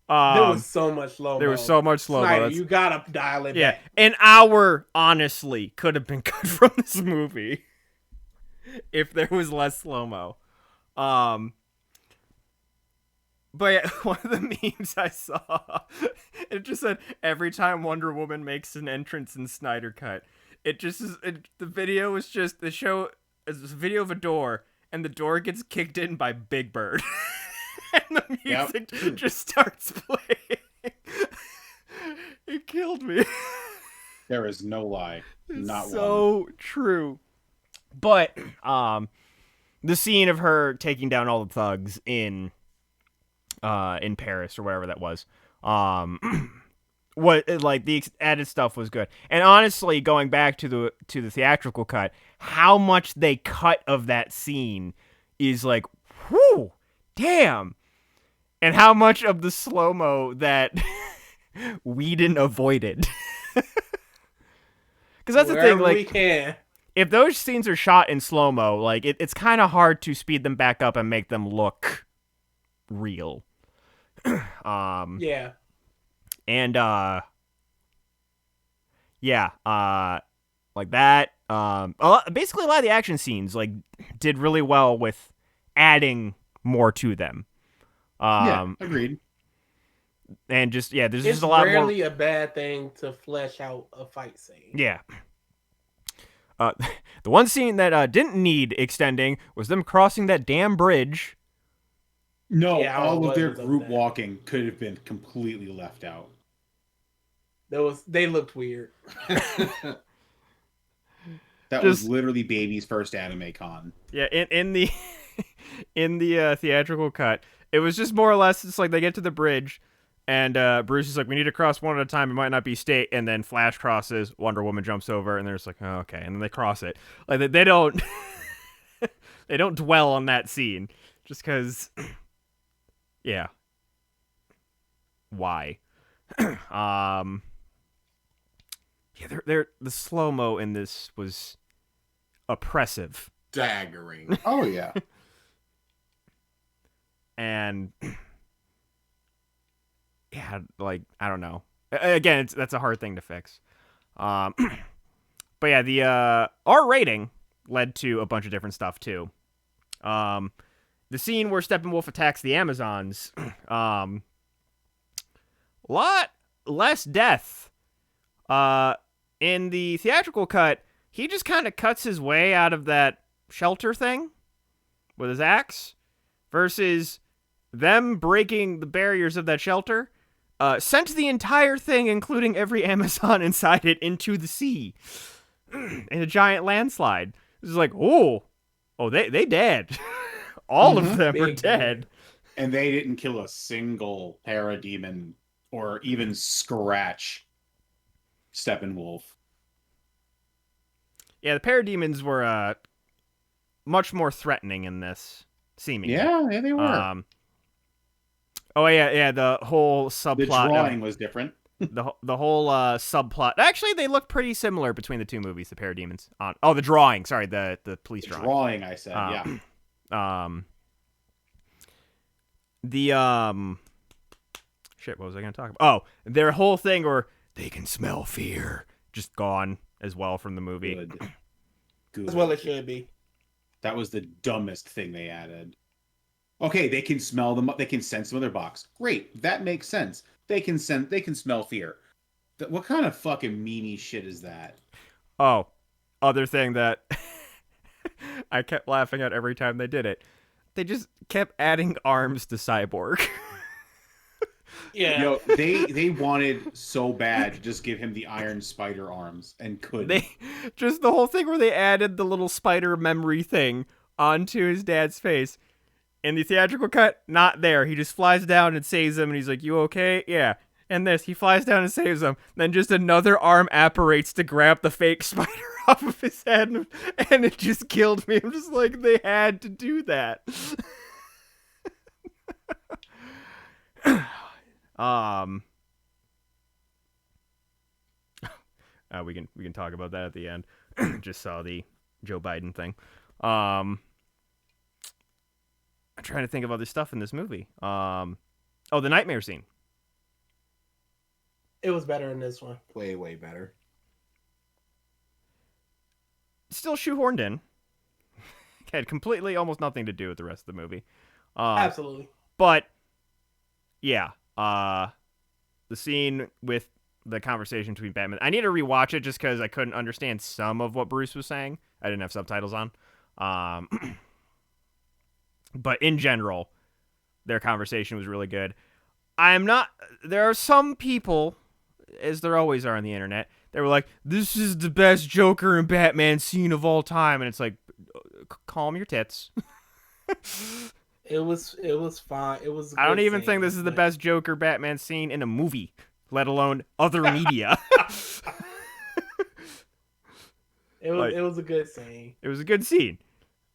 there was so much slow. there was so much slow Snyder, mo. you gotta dial it Yeah, back. an hour honestly could have been cut from this movie if there was less slow mo. But yeah, one of the memes I saw, it just said every time Wonder Woman makes an entrance in Snyder Cut, it just is. The video is just the show is a video of a door, and the door gets kicked in by Big Bird, and the music just starts playing. It killed me. There is no lie. Not one. So true. But the scene of her taking down all the thugs in Paris or wherever that was, what like the added stuff was good. And honestly, going back to the theatrical cut, how much they cut of that scene is like, whew, damn. And how much of the slow-mo that Whedon avoided. Because that's the thing, Wherever like, we can. if those scenes are shot in slow-mo, like, it's kind of hard to speed them back up and make them look real. Yeah. And, yeah, like that. Basically, a lot of the action scenes, like, did really well with adding more to them. Yeah, agreed. And just, yeah, there's It's just a lot more. rarely a bad thing to flesh out a fight scene. Yeah. The one scene that didn't need extending was them crossing that damn bridge No, Yeah, I don't know all of what their was up group with that. walking could have been completely left out. They looked weird. That was Just literally Baby's first anime con. yeah, in the in the theatrical cut, it was just more or less it's like they get to the bridge, and Bruce is like, "We need to cross one at a time. It might not be state." And then Flash crosses, Wonder Woman jumps over, and they're just like, "Oh, okay." And then they cross it. Like they don't they don't dwell on that scene just because. Yeah. Why? Yeah, they're the slow mo in this was oppressive. Staggering. Oh yeah. And yeah, like I don't know. Again, that's a hard thing to fix. But yeah, the R rating led to a bunch of different stuff too. The scene where Steppenwolf attacks the Amazons, lot less death. In the theatrical cut, he just kind of cuts his way out of that shelter thing with his axe, versus them breaking the barriers of that shelter, sent the entire thing, including every Amazon inside it, into the sea in a giant landslide. It's like, oh, they dead. All of them are Big dead. And they didn't kill a single parademon or even scratch Steppenwolf. Yeah, the parademons were much more threatening in this, seemingly. Yeah, they were. Oh yeah, the whole subplot. The drawing was different. The whole subplot. Actually, they look pretty similar between the two movies. The parademons. The drawing. Sorry, the police The drawing. drawing, I said, yeah. Shit. What was I going to talk about? Oh, their whole thing, or they can smell fear, just gone as well from the movie. Good. As well it should be. That was the dumbest thing they added. Okay, they can smell them. They can sense them in their box. Great, that makes sense. They can smell fear. What kind of fucking meanie shit is that? Oh, other thing that I kept laughing at every time they did it. They just kept adding arms to Cyborg. Yeah. Yo, they wanted so bad to just give him the Iron Spider arms and couldn't. They just the whole thing where they added the little spider memory thing onto his dad's face. In the theatrical cut, not there. He just flies down and saves him, and he's like, "You okay?" Yeah. And this, he flies down and saves him. Then just another arm apparates to grab the fake spider off of his head, and it just killed me. I'm just like, they had to do that. We can talk about that at the end. Just saw the Joe Biden thing. I'm trying to think of other stuff in this movie. The nightmare scene. It was better in this one. Way, way better. Still shoehorned in. Had completely almost nothing to do with the rest of the movie. Absolutely. But yeah, the scene with the conversation between Batman. I need to rewatch it just because I couldn't understand some of what Bruce was saying. I didn't have subtitles on. But in general, their conversation was really good. There are some people, as there always are on the internet, they were like, "This is the best Joker and Batman scene of all time," and it's like, calm your tits. It was fine. It was. I don't even think this is the best Joker Batman scene in a movie, let alone other media. It was a good scene. It was a good scene.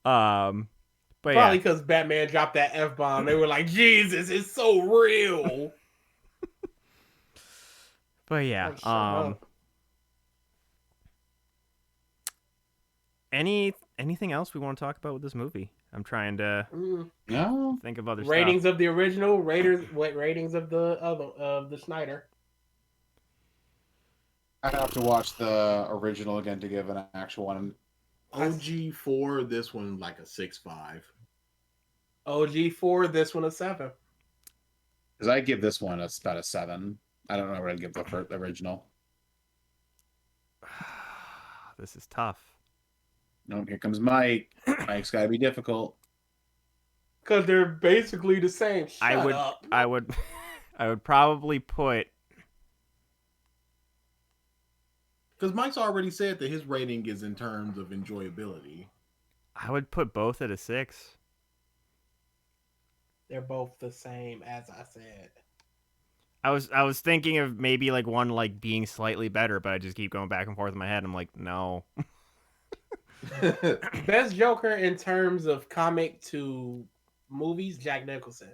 But Probably yeah. because Batman dropped that F-bomb. They were like, Jesus, it's so real. But yeah. Like, shut up. Anything else we want to talk about with this movie? I'm trying to No. think of other Ratings stuff. of the original, ratings of the other of the Snyder. I'd have to watch the original again to give an actual one. OG4, this one like a 6.5. OG4, this one a 7. Because I give this one about a 7. I don't know what I'd give the original. This is tough. No, here comes Mike. Mike's got to be difficult. Because they're basically the same. Shut up. I would probably put. Because Mike's already said that his rating is in terms of enjoyability. I would put both at a 6. They're both the same, as I said. I was thinking of maybe like one like being slightly better, but I just keep going back and forth in my head. I'm like, no. Best Joker in terms of comic to movies, Jack Nicholson.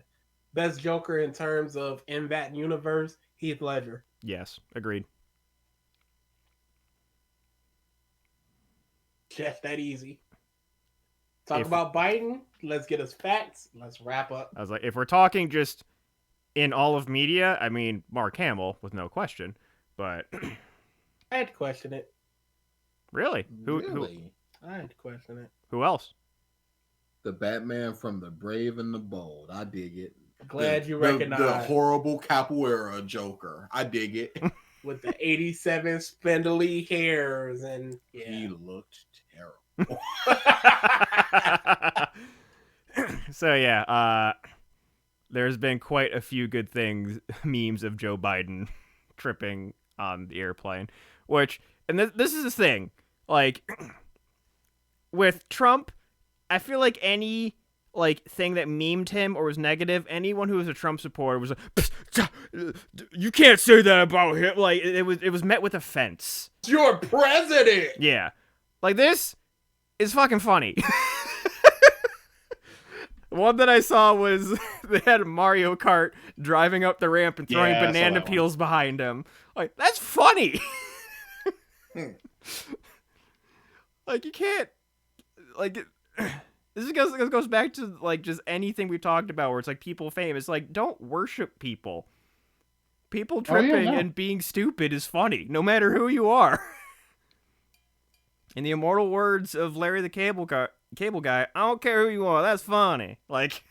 Best Joker in terms of in that universe, Heath Ledger. Yes, agreed. Just that easy. Talk about Biden. Let's get us facts. Let's wrap up. I was like, if we're talking just in all of media, I mean, Mark Hamill, with no question. But I had to question it. really? Really? I had to question it. Who else? The Batman from the Brave and the Bold. I dig it. Glad you recognize the horrible capoeira Joker. I dig it. with the 87 spindly hairs and He looked terrible. So yeah, there's been quite a few good things, memes of Joe Biden tripping on the airplane, and this is the thing, like with Trump, I feel like any like thing that memed him or was negative, anyone who was a Trump supporter was like, you can't say that about him. Like it was met with offense. It's your president. Yeah, like this is fucking funny. One that I saw was they had Mario Kart driving up the ramp and throwing banana peels behind him. Like, that's funny. Like, you can't, like, this goes back to, like, just anything we talked about where it's, like, people famous. Like, don't worship people. People tripping and being stupid is funny, no matter who you are. In the immortal words of Larry the Cable Guy, I don't care who you are, that's funny. Like,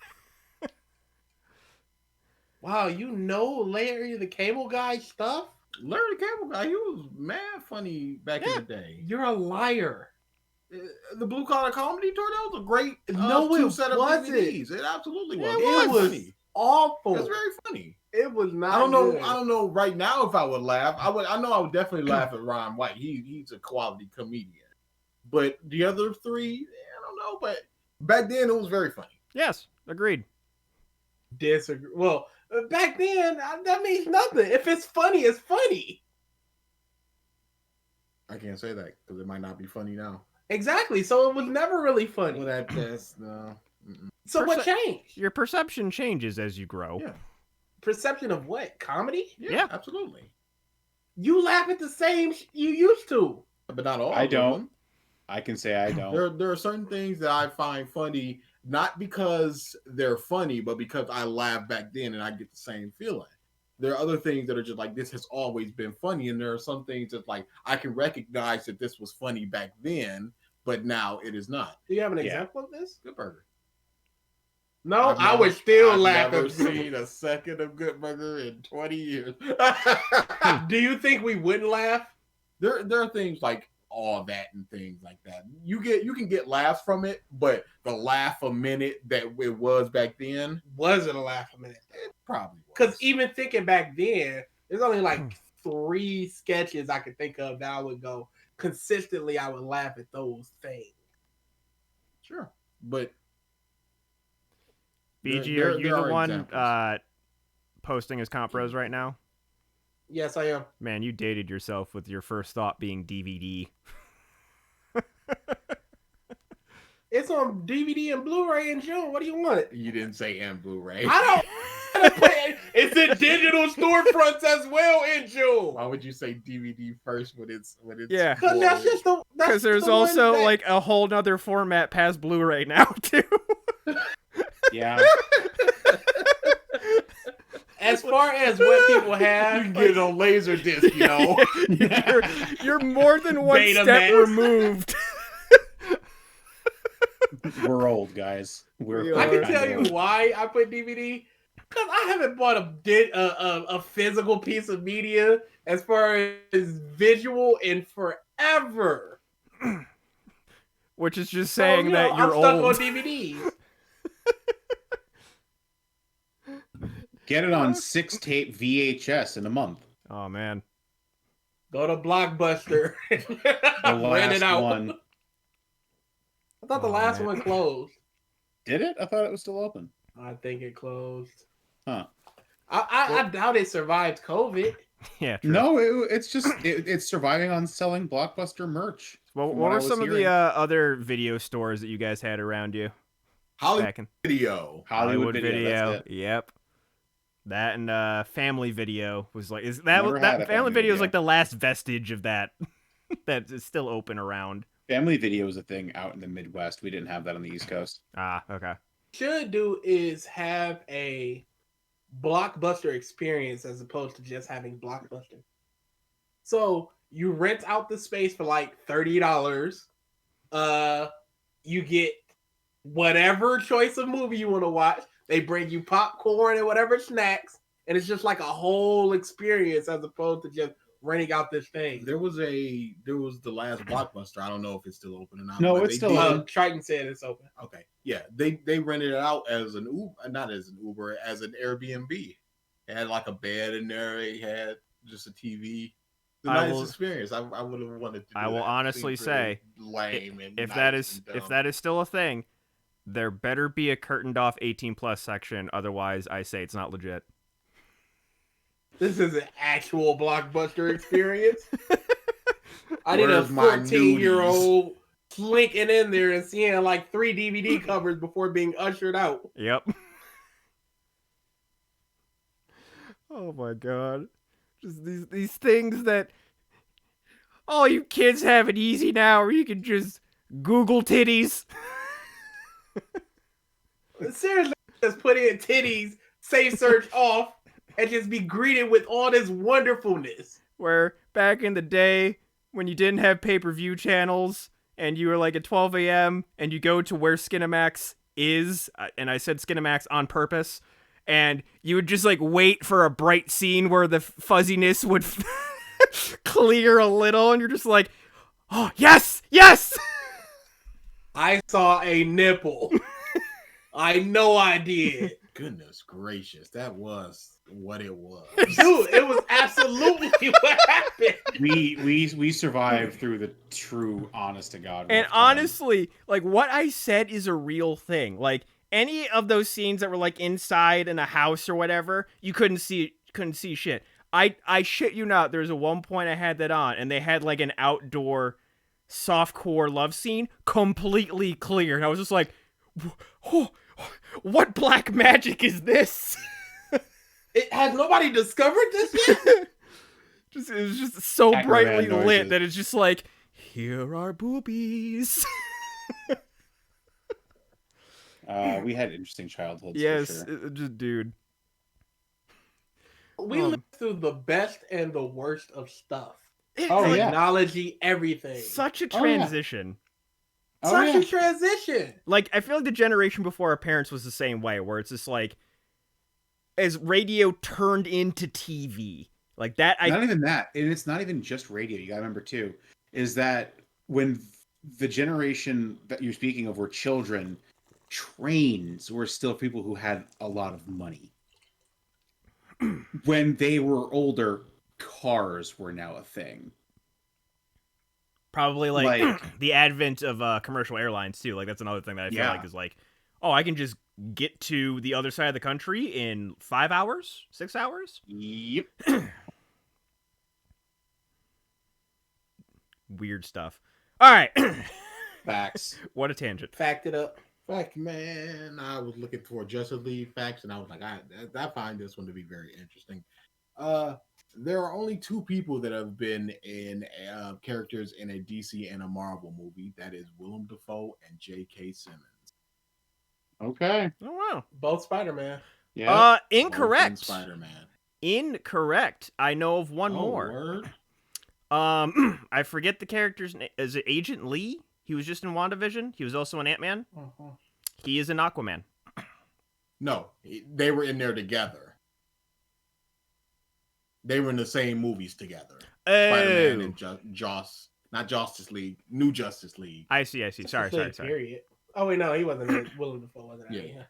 wow, you know Larry the Cable Guy stuff? Larry the Cable Guy, he was mad funny back in the day. You're a liar. The Blue Collar Comedy Tour, that was a great No, it set of wasn't. DVDs. It absolutely was. It was funny. Awful. It was very funny. It was not. I don't know. Good. I don't know right now if I would laugh. I know I would definitely laugh at Ron White. He's a quality comedian. But the other three, I don't know. But back then, it was very funny. yes, agreed. Disagree. Well, back then, that means nothing. If it's funny, it's funny. I can't say that because it might not be funny now. Exactly. So it was never really funny. Well, that's no. So what changed? Your perception changes as you grow. Yeah. Perception of what? Comedy? Yeah. Absolutely. You laugh at the same you used to. But not all. I of don't. them. I can say I don't. There are certain things that I find funny, not because they're funny, but because I laughed back then and I get the same feeling. There are other things that are just like, this has always been funny. And there are some things that like, I can recognize that this was funny back then, but now it is not. Do you have an example of this? Good Burger. No, I would still laugh. I've never seen a second of Good Burger in 20 years. Do you think we wouldn't laugh? There are things like all that and things like that. You can get laughs from it, but the laugh a minute that it was back then Wasn't a laugh a minute. it probably was. Because even thinking back then, there's only like 3 sketches I could think of that I would go consistently. I would laugh at those things. Sure, but BG, are you the one examples. posting his comp bros right now? Yes, I am. Man, you dated yourself with your first thought being DVD. It's on DVD and Blu-ray in June. What do you want? You didn't say and Blu-ray. I don't. It's in digital storefronts as well in June. Why would you say DVD first when it's Yeah. Because that's just the. Because there's also like a whole nother format past Blu-ray now too. Yeah. As far as what people have, you can get it on Laserdisc, you know. you're more than one Betamax. step removed. We're old, guys. I can tell you why I put DVD. Because I haven't bought a physical piece of media as far as visual in forever. Which is just saying that I'm you're stuck old. on DVDs. Get it on 6-tape VHS in a month. Oh man. Go to Blockbuster. The Rent it last out. one. I thought the Oh, last man. one closed. Did it? I thought it was still open. I think it closed. Huh. I doubt it survived COVID. Yeah. True. No, it's just it's surviving on selling Blockbuster merch. Well, from what I were was some of the hearing. other video stores that you guys had around you? Hollywood Back in Video. Hollywood Video. That's it. Yep. That and Family Video was like Never had a Family Video is Video. like the last vestige of that that is still open around. Family Video is a thing out in the Midwest. We didn't have that on the East Coast. Ah, okay. Should do is have a Blockbuster experience as opposed to just having Blockbuster. So you rent out the space for like $30. You get whatever choice of movie you want to watch. They bring you popcorn and whatever snacks, and it's just like a whole experience as opposed to just renting out this thing. There was the last Blockbuster. I don't know if it's still open or not. No, but it's they still did- open. Triton said it's open. Okay, yeah, they rented it out as an Uber, not as an Uber, as an Airbnb. It had like a bed in there. It had just a TV. The I nice will- experience. I would have wanted to. Do I will that. It honestly seemed pretty say, lame and If nice that is and if dumb. that is still a thing, there better be a curtained off 18 plus section. Otherwise, I say it's not legit. This is an actual Blockbuster experience. I need a Where's my 14-year-old slinking in there and seeing like 3 DVD covers before being ushered out. Yep. Oh my god. Just these things that all you kids have it easy now, where you can just Google titties. Seriously, just put in titties, safe search off, and just be greeted with all this wonderfulness. Where back in the day, when you didn't have pay-per-view channels, and you were like at 12 a.m., and you go to where Skinamax is, and I said Skinamax on purpose, and you would just like wait for a bright scene where the fuzziness would clear a little, and you're just like, oh, yes, yes! I saw a nipple. I know I did. Goodness gracious, that was what it was. Dude, it was absolutely what happened. We survived through the true, honest to God. And rough time. honestly, like what I said is a real thing. Like any of those scenes that were like inside in a house or whatever, you couldn't see shit. I shit you not, there's a one point I had that on, and they had like an outdoor softcore love scene completely clear, and I was just like, oh, what black magic is this? Has nobody discovered this yet? It was just so Acrobat brightly lit noises. that it's just like, here are boobies. We had interesting childhoods. Yes, for sure. just dude. We lived through the best and the worst of stuff. Oh, yeah. Technology, everything. Such a Oh, yeah. transition. Oh, Such yeah. a transition. Like, I feel like the generation before our parents was the same way, where it's just like, as radio turned into TV, like that. Not even that, and it's not even just radio. You gotta remember too, is that when the generation that you're speaking of were children, trains were still people who had a lot of money. When they were older, cars were now a thing. Probably like, Like- the advent of commercial airlines too. Like that's another thing that I feel Yeah. like is like, oh, I can just get to the other side of the country in 5 hours, 6 hours. Yep. Weird stuff. All right, Facts. what a tangent. Fact it up. Fact, man, I was looking for Justice League facts, and I was like, I find this one to be very interesting. There are only 2 people that have been in characters in a DC and a Marvel movie. That is Willem Dafoe and J.K. Simmons. Okay. Oh wow. Both Spider-Man. Yeah. Incorrect. Spider-Man. Incorrect. I know of one Oh, more. word? I forget the character's name. Is it Agent Lee? He was just in WandaVision. He was also in Ant-Man. He is in Aquaman. No, they were in there together. They were in the same movies together. Spider-Man and not Justice League, New Justice League. I see. Sorry. Period. Oh wait, no, he wasn't. Willem Dafoe wasn't. Yeah. Yeah.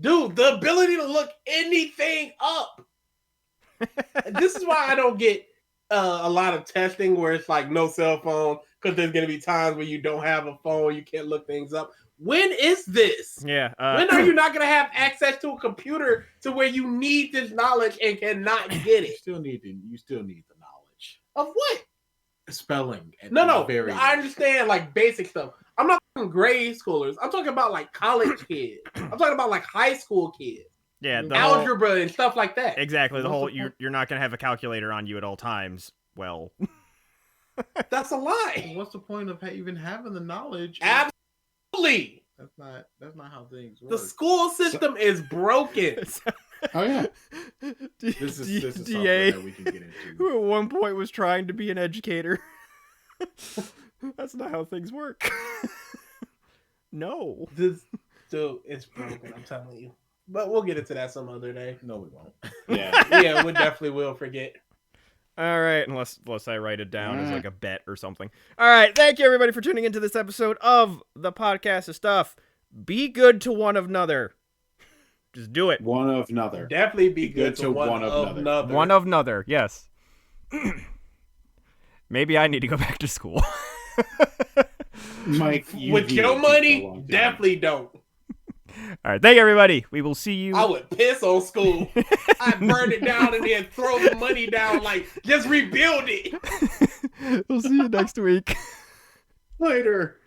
Dude, the ability to look anything up. This is why I don't get a lot of testing where it's like no cell phone, because there's going to be times where you don't have a phone, you can't look things up. When is this? Yeah. When are you not going to have access to a computer to where you need this knowledge and cannot get You it? still need the knowledge. Of what? Spelling. No. I understand like basic stuff. I'm not talking grade schoolers. I'm talking about like college kids. I'm talking about like high school kids. Yeah. The whole, Algebra and stuff like that. exactly. The What's whole the you're not gonna have a calculator on you at all times. Well. That's a lie. What's the point of even having the knowledge? Absolutely. That's not how things work. The school system is broken. Oh yeah. This is something DA, that we can get into. who at one point was trying to be an educator. That's not how things work. No. This dude, it's broken. I'm telling you. But we'll get into that some other day. No, we won't. Yeah. Yeah, we definitely will forget. All right, unless I write it down as like a bet or something. All right, thank you everybody for tuning into this episode of the Podcast of Stuff. Be good to one another. Just do it. One of another. Definitely be good to one of another. One of another, yes. Maybe I need to go back to school. Mike, With your money, definitely don't. All right, thank you everybody. We will see you. I would piss on school. I'd burn it down and then throw the money down, like, just rebuild it. We'll see you next week. Later.